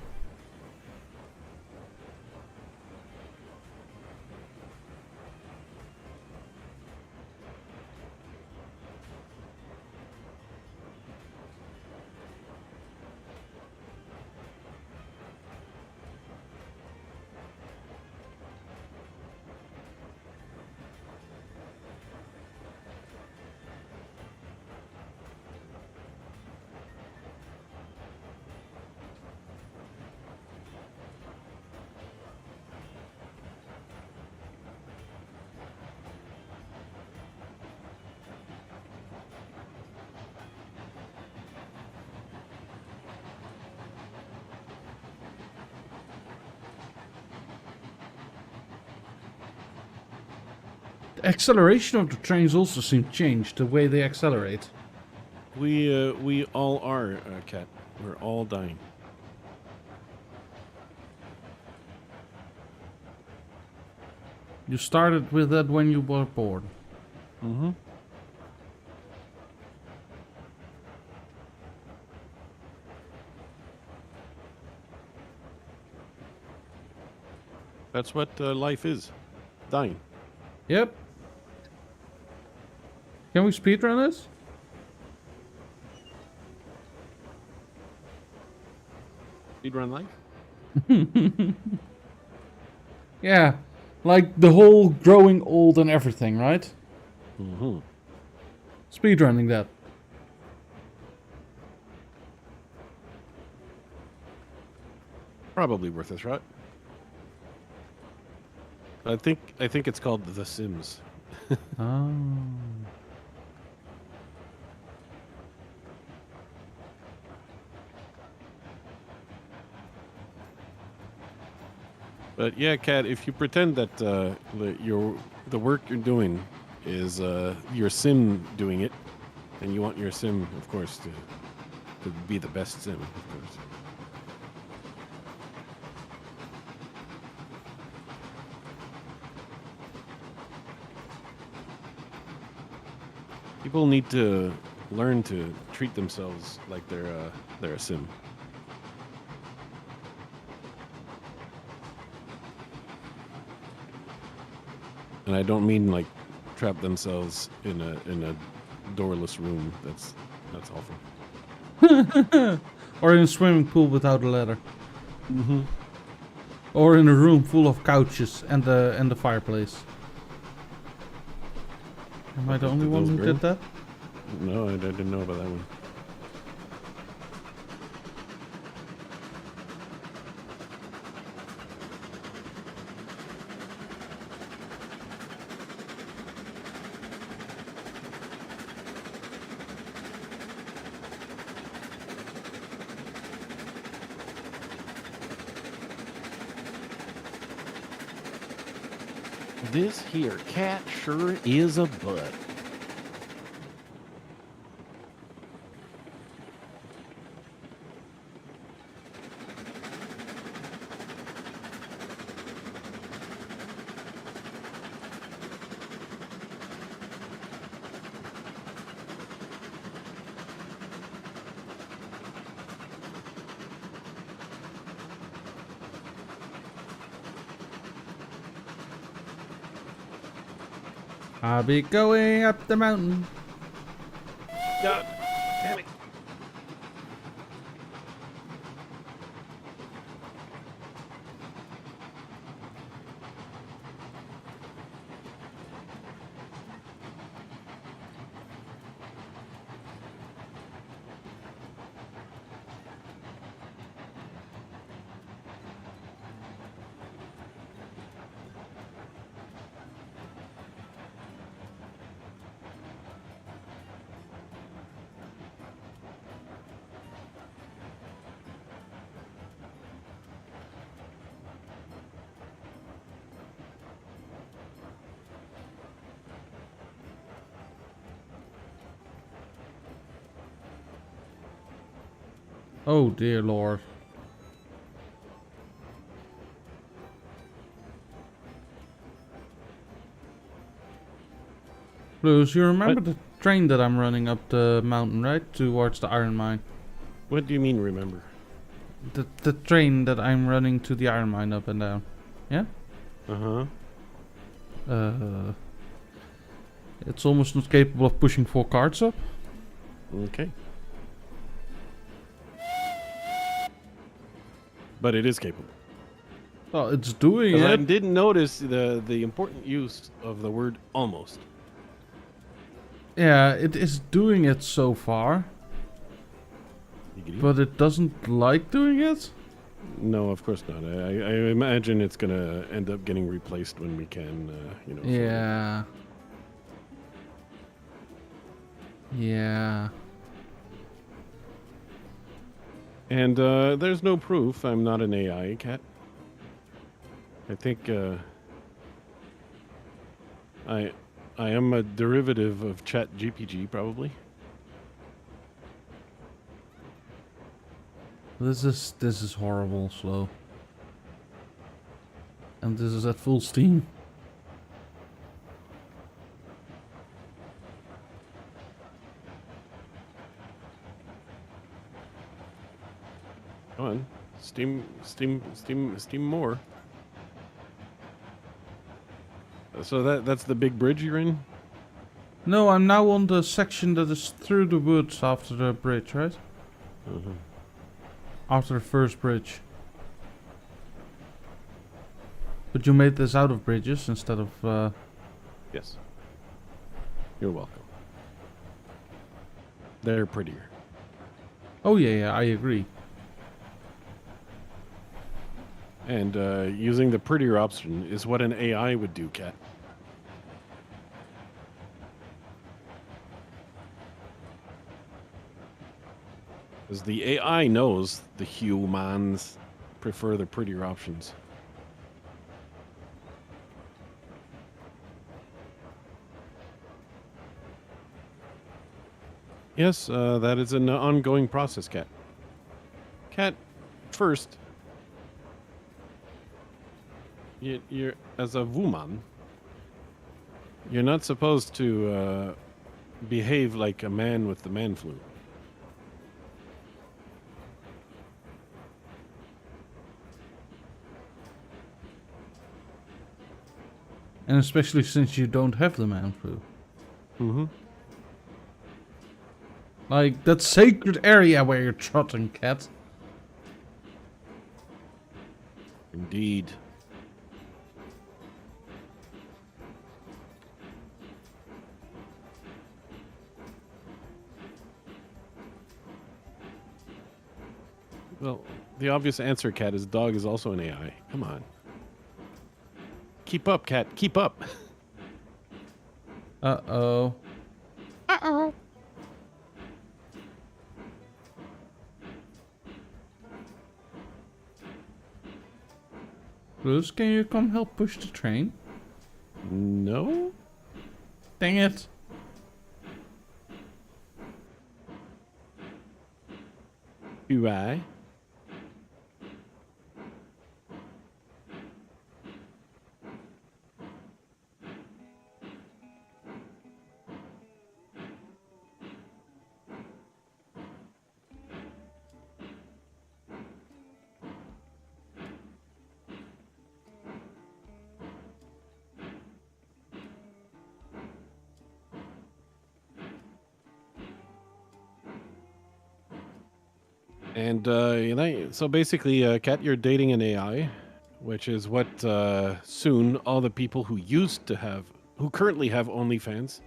The acceleration of the trains also seem changed, the way they accelerate. We all are, Cat. We're all dying. You started with that when you were born. Mm-hmm. That's what life is. Dying. Yep. Can we speedrun this? Speedrun life? Yeah. Like the whole growing old and everything, right? Mm-hmm. Speedrunning that. Probably worth a shot. I think it's called The Sims. Oh. But yeah, Kat, if you pretend that the work you're doing is your sim doing it, then you want your sim, of course, to be the best sim, of course. People need to learn to treat themselves like they're a sim. And I don't mean like trap themselves in a doorless room. That's awful. Or in a swimming pool without a ladder. Mm-hmm. Or in a room full of couches and the fireplace. Am I the only Did one those who grow? did that? No, I didn't know about that one. This here cat sure is a butt. I'll be going up the mountain. God damn it. Oh dear lord. Blues, you remember the train that I'm running up the mountain, right? Towards the iron mine. What do you mean, remember? The train that I'm running to the iron mine up and down. Yeah? Uh-huh. It's almost not capable of pushing 4 carts up. Okay. But it is capable. Well, it's doing 'Cause I it. didn't notice the important use of the word almost. Yeah, it is doing it so far. Giggity. But it doesn't like doing it? No, of course not. I imagine it's gonna end up getting replaced when we can, for- Yeah. Yeah. And there's no proof I'm not an AI cat. I think I am a derivative of Chat GPG, probably. This is horrible slow. And this is at full steam. Come on, steam more. So that's the big bridge you're in? No, I'm now on the section that is through the woods after the bridge, right? Mm-hmm. After the first bridge. But you made this out of bridges instead of... Yes. You're welcome. They're prettier. Oh yeah, I agree. And using the prettier option is what an AI would do, Cat. Because the AI knows the humans prefer the prettier options. Yes, that is an ongoing process, Cat. Cat, first, you're as a woman, you're not supposed to behave like a man with the man flu. And especially since you don't have the man flu. Mm-hmm. Like, that sacred area where you're trotting, cat. Indeed. Well, the obvious answer, Cat, is dog is also an AI. Come on. Keep up, Cat. Keep up. Uh-oh. Uh-oh. Bruce, can you come help push the train? No? Dang it. Do I? And so basically, Kat, you're dating an AI, which is what soon all the people who who currently have OnlyFans,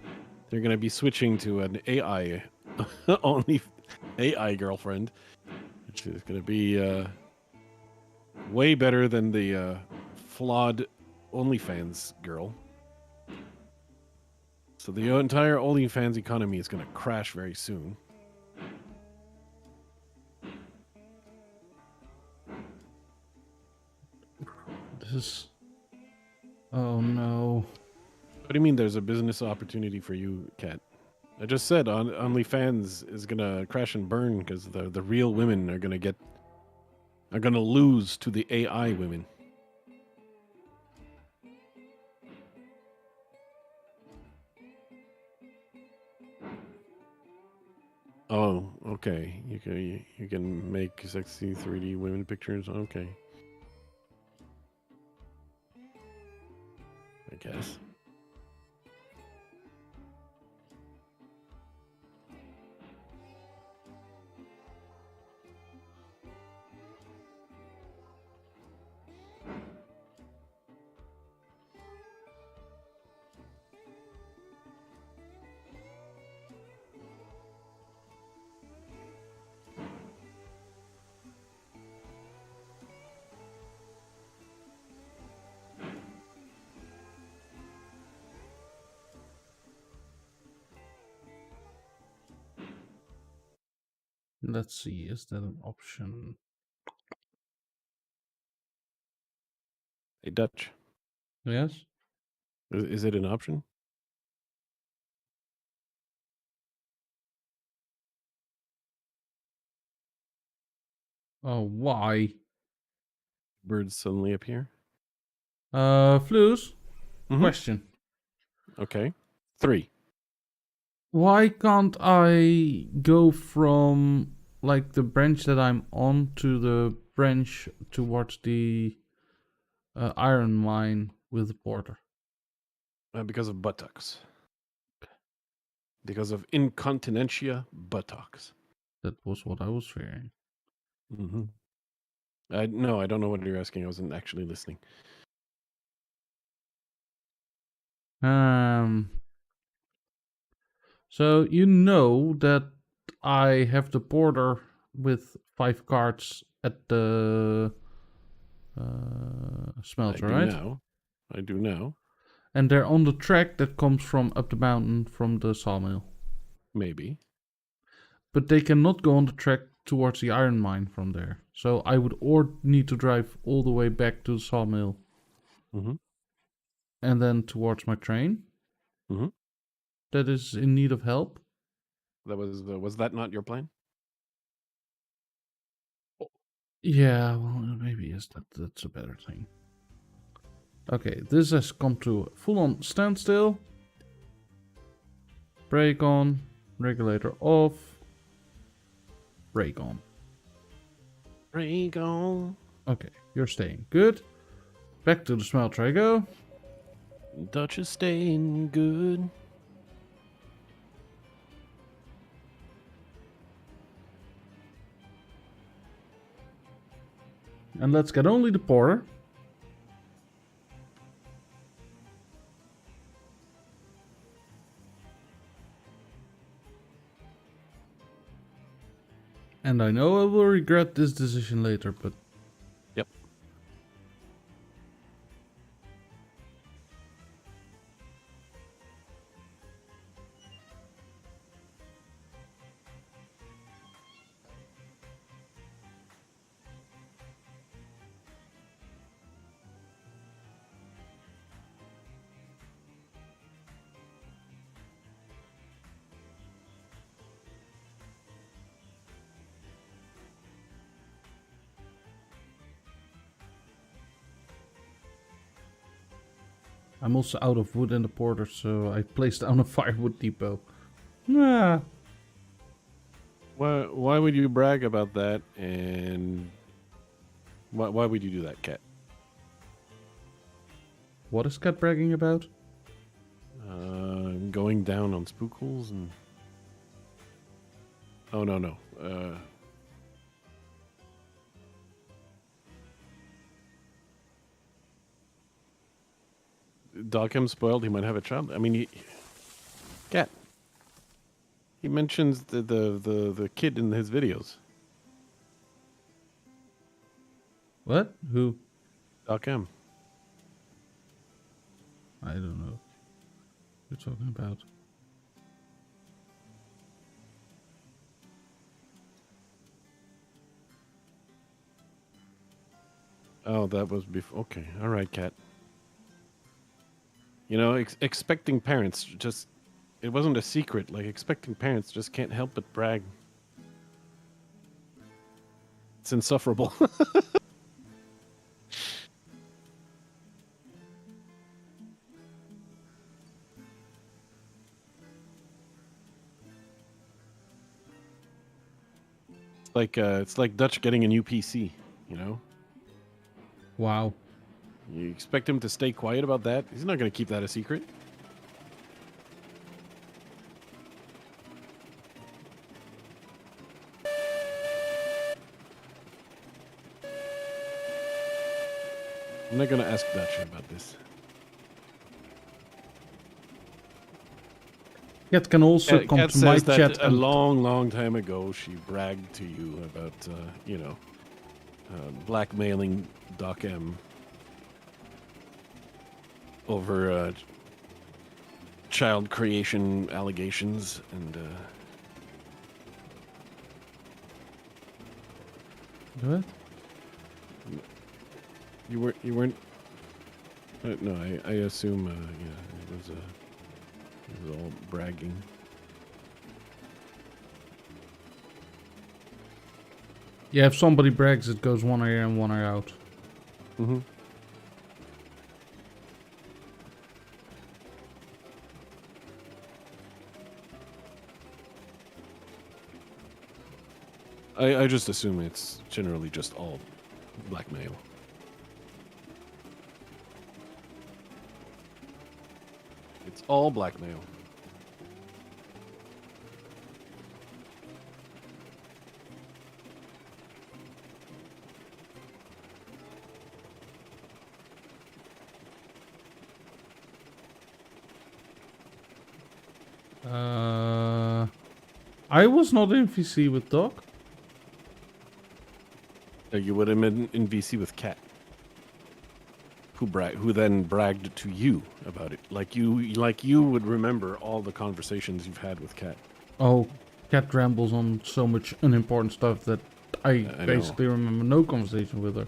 they're going to be switching to an AI only AI girlfriend, which is going to be way better than the flawed OnlyFans girl. So the entire OnlyFans economy is going to crash very soon. This is... Oh no. What do you mean there's a business opportunity for you, Kat? I just said OnlyFans is gonna crash and burn because the real women are gonna lose to the AI women. Oh, okay. You can make sexy 3D women pictures. Okay. I guess. Let's see, is that an option? Hey, Dutch. Yes? Is it an option? Oh, why? Birds suddenly appear. Flues, Mhm. question. Okay. 3. Why can't I go from like the branch that I'm on to the branch towards the iron mine with the porter? Because of buttocks. Because of incontinentia buttocks. That was what I was fearing. Mm-hmm. No, I don't know what you're asking. I wasn't actually listening. So you know that I have the porter with 5 carts at the smelter, right? I do now. And they're on the track that comes from up the mountain from the sawmill. Maybe. But they cannot go on the track towards the iron mine from there. So I would or need to drive all the way back to the sawmill. Mm-hmm. And then towards my train. Mm-hmm. That is in need of help. Was that not your plan? Yeah, well, maybe that's a better thing. Okay, this has come to a full-on standstill. Brake on, regulator off, brake on. Brake on. Okay, you're staying good. Back to the smelter I go. Dutch is staying good. And let's get only the porter. And I know I will regret this decision later, but... Yep. I'm also out of wood in the porter, so I placed down a firewood depot. Nah. Why would you brag about that? And why would you do that, Cat? What is Cat bragging about? Going down on spookles and... Oh, no. Dockham spoiled. He might have a child. I mean, Cat. He mentions the kid in his videos. What? Who? Dockham. I don't know. What you're talking about. Oh, that was before. Okay, all right, Cat. You know, expecting parents just... It wasn't a secret. Like, expecting parents just can't help but brag. It's insufferable. It's like Dutch getting a new PC, you know? Wow. You expect him to stay quiet about that? He's not going to keep that a secret. I'm not going to ask Dutch about this. Cat can also come Kat to my says that chat a and... long time ago she bragged to you about, blackmailing Doc M over child creation allegations and... What? You weren't... no, I assume, it was all bragging. Yeah, if somebody brags, it goes one ear in, one ear out. Mm-hmm. I just assume it's generally just all blackmail. It's all blackmail. I was not in VC with Doc. You would have been in VC with Kat, who then bragged to you about it, like you would remember all the conversations you've had with Kat. Oh, Cat rambles on so much unimportant stuff that I basically remember no conversation with her.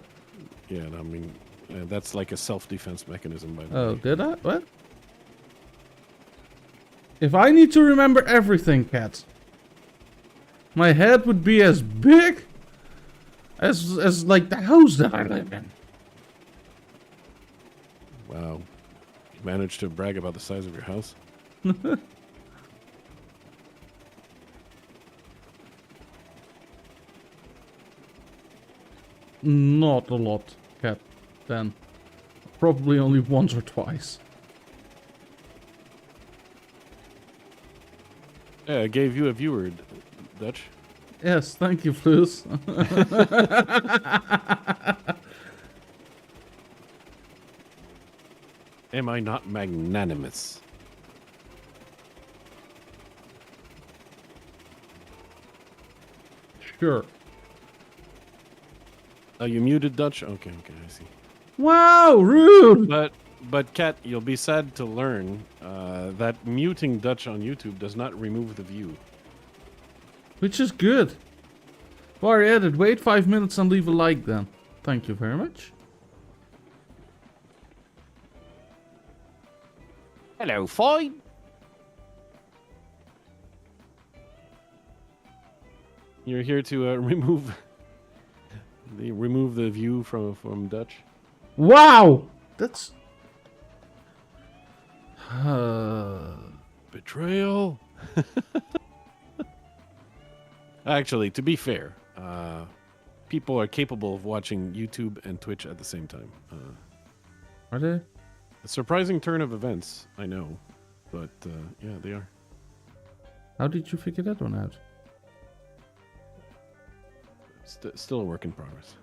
Yeah, I mean, that's like a self-defense mechanism, by the way. Oh, did I? What? If I need to remember everything, Cat, my head would be as big as like the house that I live in. Wow. You managed to brag about the size of your house? Not a lot, Cat, then. Probably only once or twice. Yeah, I gave you a viewer, Dutch. Yes, thank you, Flus. Am I not magnanimous? Sure. Oh, you muted Dutch? Okay, I see. Wow, rude! But Kat, you'll be sad to learn that muting Dutch on YouTube does not remove the view. Which is good. Barry added, wait 5 minutes and leave a like then. Thank you very much. Hello, fine. You're here to remove the view from Dutch. Wow! That's... Betrayal. Actually, to be fair, people are capable of watching YouTube and Twitch at the same time. Are they? A surprising turn of events, I know, but yeah, they are. How did you figure that one out? Still a work in progress.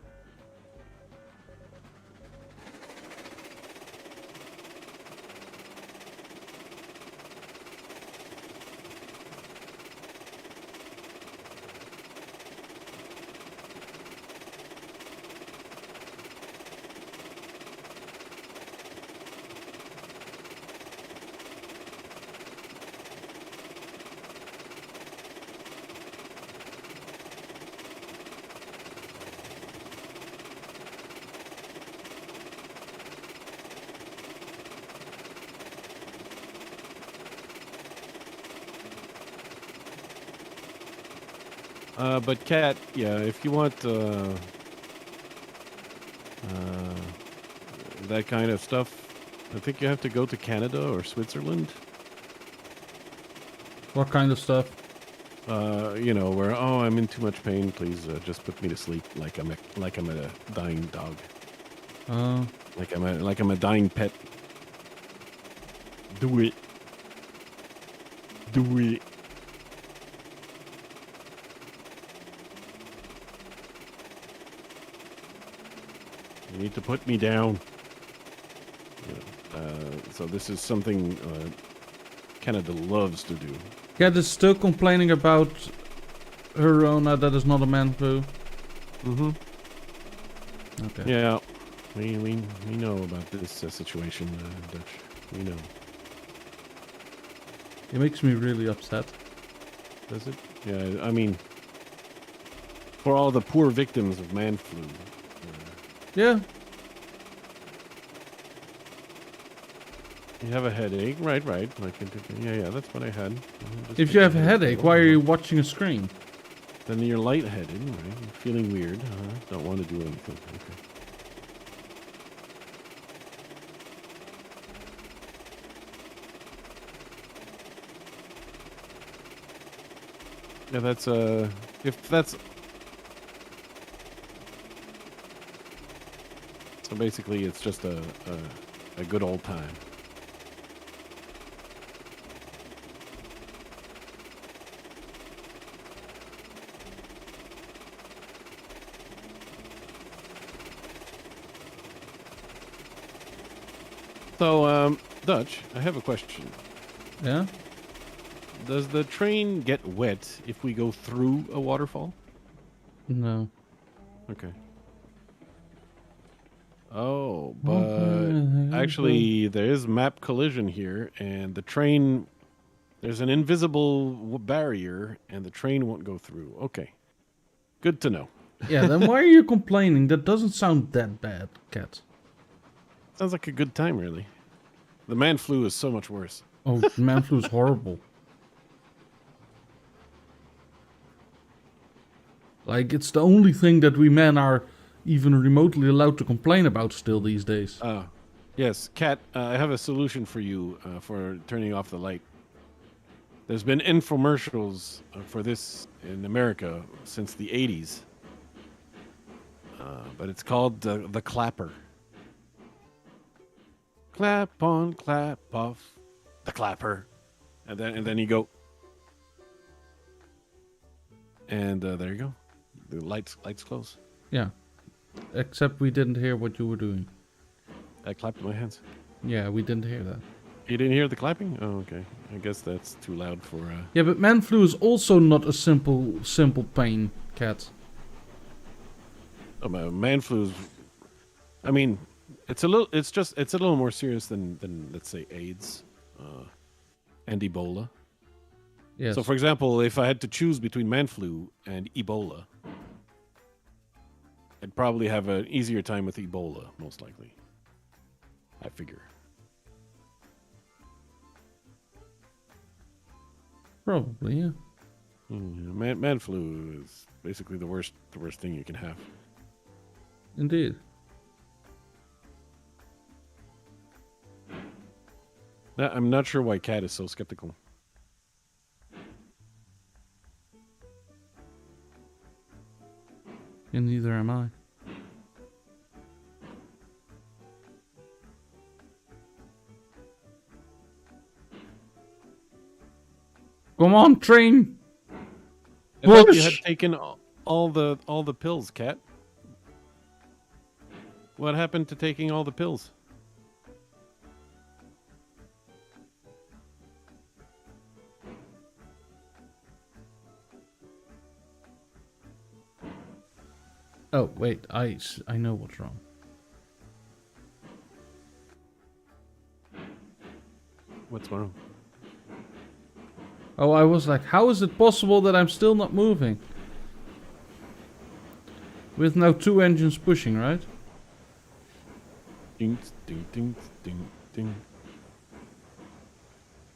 But Kat, yeah, if you want that kind of stuff, I think you have to go to Canada or Switzerland. What kind of stuff? You know, where I'm in too much pain. Please just put me to sleep, like I'm a dying dog. Like I'm a dying pet. Do it. Do it. You need to put me down. So this is something Canada loves to do. Cat is still complaining about her Rona that is not a man flu. Mm-hmm. Okay. Yeah, we know about this situation, Dutch. We know. It makes me really upset. Does it? Yeah, I mean, for all the poor victims of man flu. Yeah. You have a headache, right? Like, yeah, that's what I had. If you have a headache, why are you watching a screen? Then you're lightheaded, right? You're feeling weird. Don't want to do anything. Okay. Yeah, that's if that's so basically it's just a good old time. So, Dutch, I have a question. Yeah? Does the train get wet if we go through a waterfall? No. Okay. Oh, but Okay, actually, there is map collision here, and the train, there's an invisible barrier, and the train won't go through. Okay. Good to know. Yeah, then why are you complaining? That doesn't sound that bad, Cat. Sounds like a good time, really. The man flu is so much worse. Oh, man flu is horrible. Like, it's the only thing that we men are even remotely allowed to complain about still these days. Yes, Kat, I have a solution for you for turning off the light. There's been infomercials for this in America since the 80s. But it's called the Clapper. Clap on, clap off, the Clapper. And then you go. And there you go. The lights close. Yeah. Except we didn't hear what you were doing. I clapped my hands. Yeah, we didn't hear that. You didn't hear the clapping? Oh, okay. I guess that's too loud for... Yeah, but man flu is also not a simple pain, Cat. Oh, man flu is... I mean, it's a little more serious than let's say AIDS and Ebola. Yes. So, for example, if I had to choose between man flu and Ebola, I'd probably have an easier time with Ebola, most likely. I figure. Probably, yeah. Man flu is basically the worst thing you can have. Indeed. I'm not sure why Kat is so skeptical. And neither am I. Come on, train! I thought you Push! had taken all the pills, Kat. What happened to taking all the pills? Oh, wait, I know what's wrong. What's wrong? Oh, I was like, how is it possible that I'm still not moving? With now 2 engines pushing, right? Ding, ding, ding, ding, ding.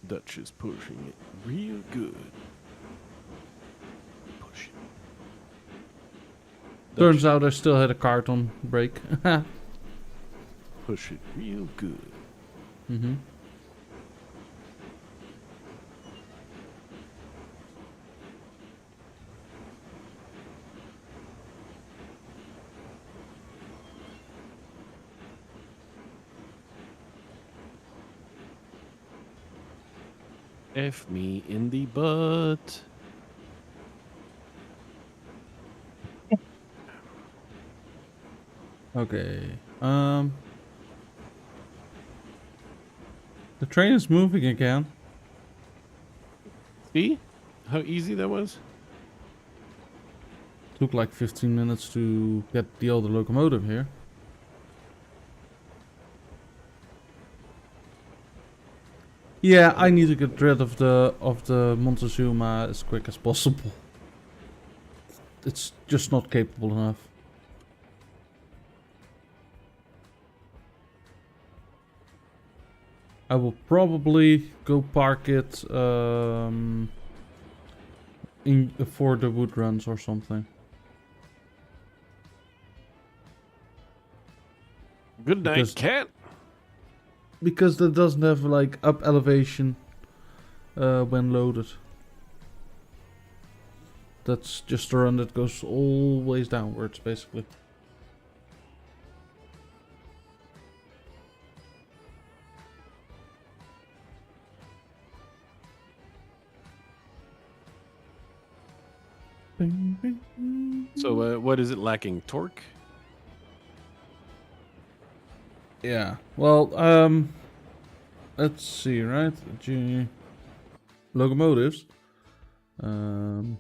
Dutch is pushing it real good. Push it. Turns out I still had a carton brake. Push it real good. Mm-hmm. F me in the butt. Okay. The train is moving again. See how easy that was? Took like 15 minutes to get the other locomotive here. Yeah, I need to get rid of the Montezuma as quick as possible. It's just not capable enough. I will probably go park it for the wood runs or something. Good night, Because- cat. Because that doesn't have like up elevation when loaded. That's just a run that goes always downwards, basically. Bing, bing, bing. So, what is it lacking? Torque? Yeah. Well, let's see, right? Locomotives. I'm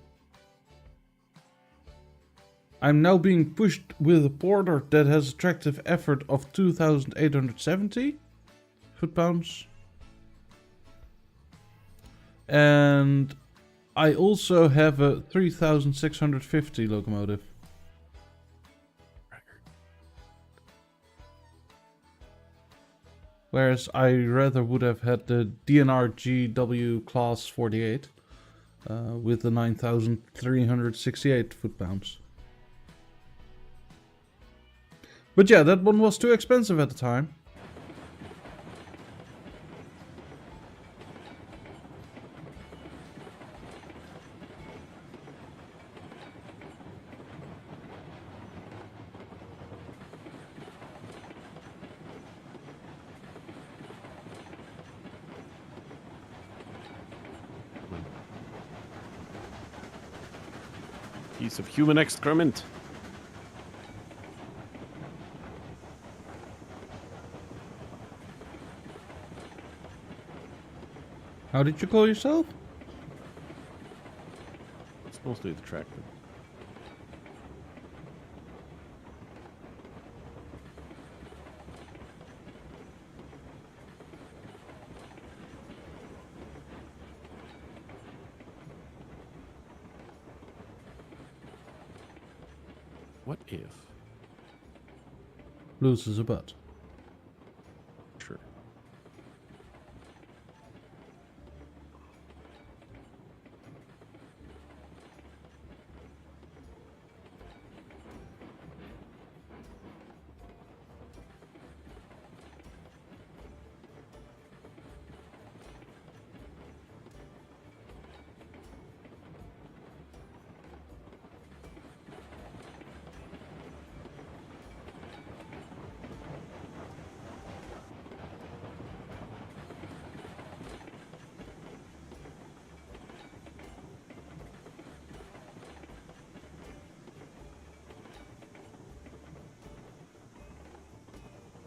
now being pushed with a porter that has a tractive effort of 2,870 foot-pounds. And I also have a 3,650 locomotive. Whereas I rather would have had the DNR GW Class 48 with the 9,368 foot-pounds. But yeah, that one was too expensive at the time. Piece of human excrement. How did you call yourself? It's mostly the tractor. What if? Loses a butt. Sure.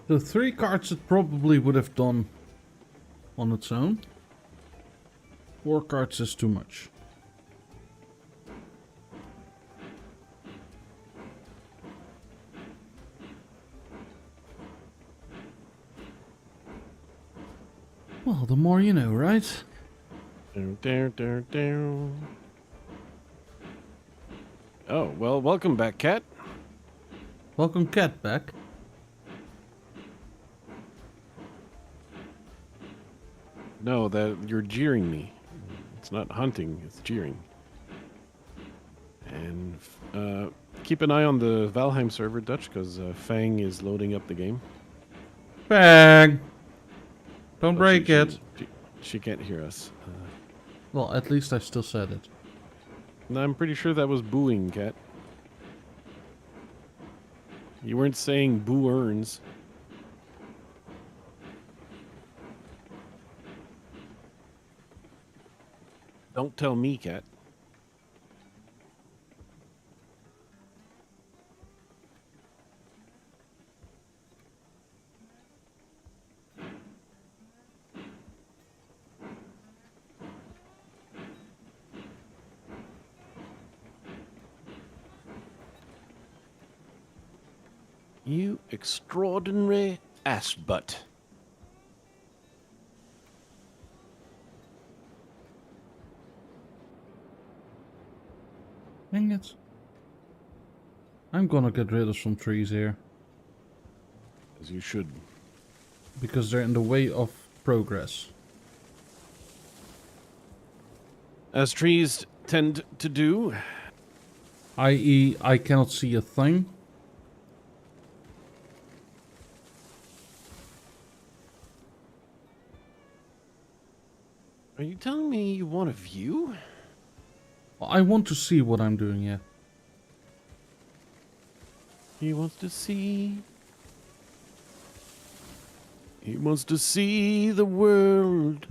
The 3 carts it probably would have done on its own. 4 carts is too much. Well, the more you know, right? Down, down, down, down. Oh, well, welcome back, cat. Welcome, Cat, back. No, that you're jeering me. It's not hunting, it's jeering. And keep an eye on the Valheim server, Dutch, because Fang is loading up the game. Bang! Don't Oh, break it. She can't hear us. Well, at least I still said it. No, I'm pretty sure that was booing, cat. You weren't saying boo earns. Don't tell me, cat. You extraordinary ass butt. Dang it. I'm gonna get rid of some trees here. As you should. Because they're in the way of progress. As trees tend to do. I.e., I cannot see a thing. Are you telling me you want a view? I want to see what I'm doing, yeah. He wants to see. He wants to see the world.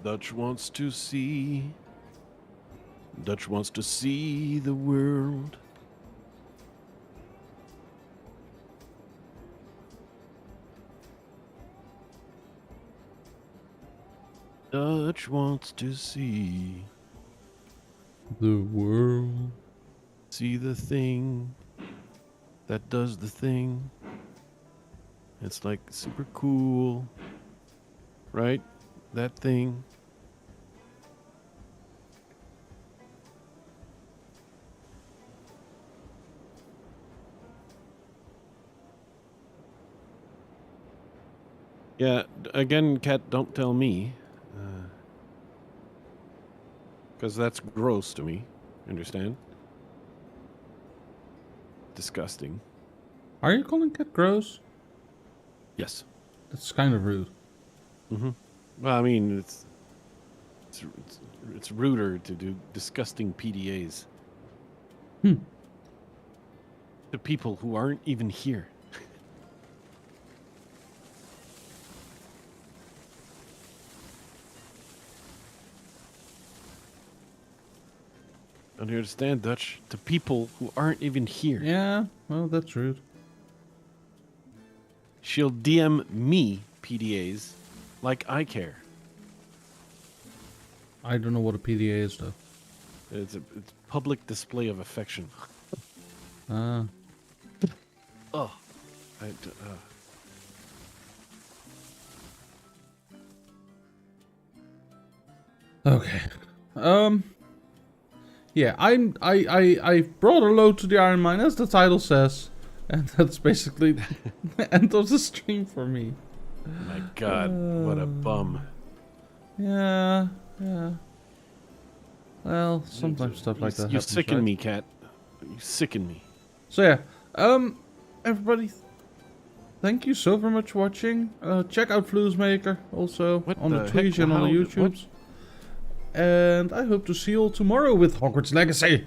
Dutch wants to see. Dutch wants to see the world. Dutch wants to see. The world. See the thing that does the thing. It's like super cool. Right? That thing. Yeah, again, Cat, don't tell me. Because that's gross to me. Understand? Disgusting. Are you calling cat gross? Yes. That's kind of rude. Mm-hmm. Well, I mean, it's ruder to do disgusting PDAs. To people who aren't even here. Don't you understand, Dutch? To people who aren't even here. Yeah, well, that's rude. She'll DM me PDAs like I care. I don't know what a PDA is, though. It's public display of affection. Ah. Oh. Okay. Yeah, I brought a load to the Iron Mine, as the title says. And that's basically the end of the stream for me. My God, what a bum. Yeah. Well, sometimes stuff like that You happens, sicken right? me, Cat. You sicken me. So yeah, everybody, thank you so very much for watching. Check out Fluesmaker also What on the the Twitch heck? and on the How- YouTubes. And I hope to see you all tomorrow with Hogwarts Legacy.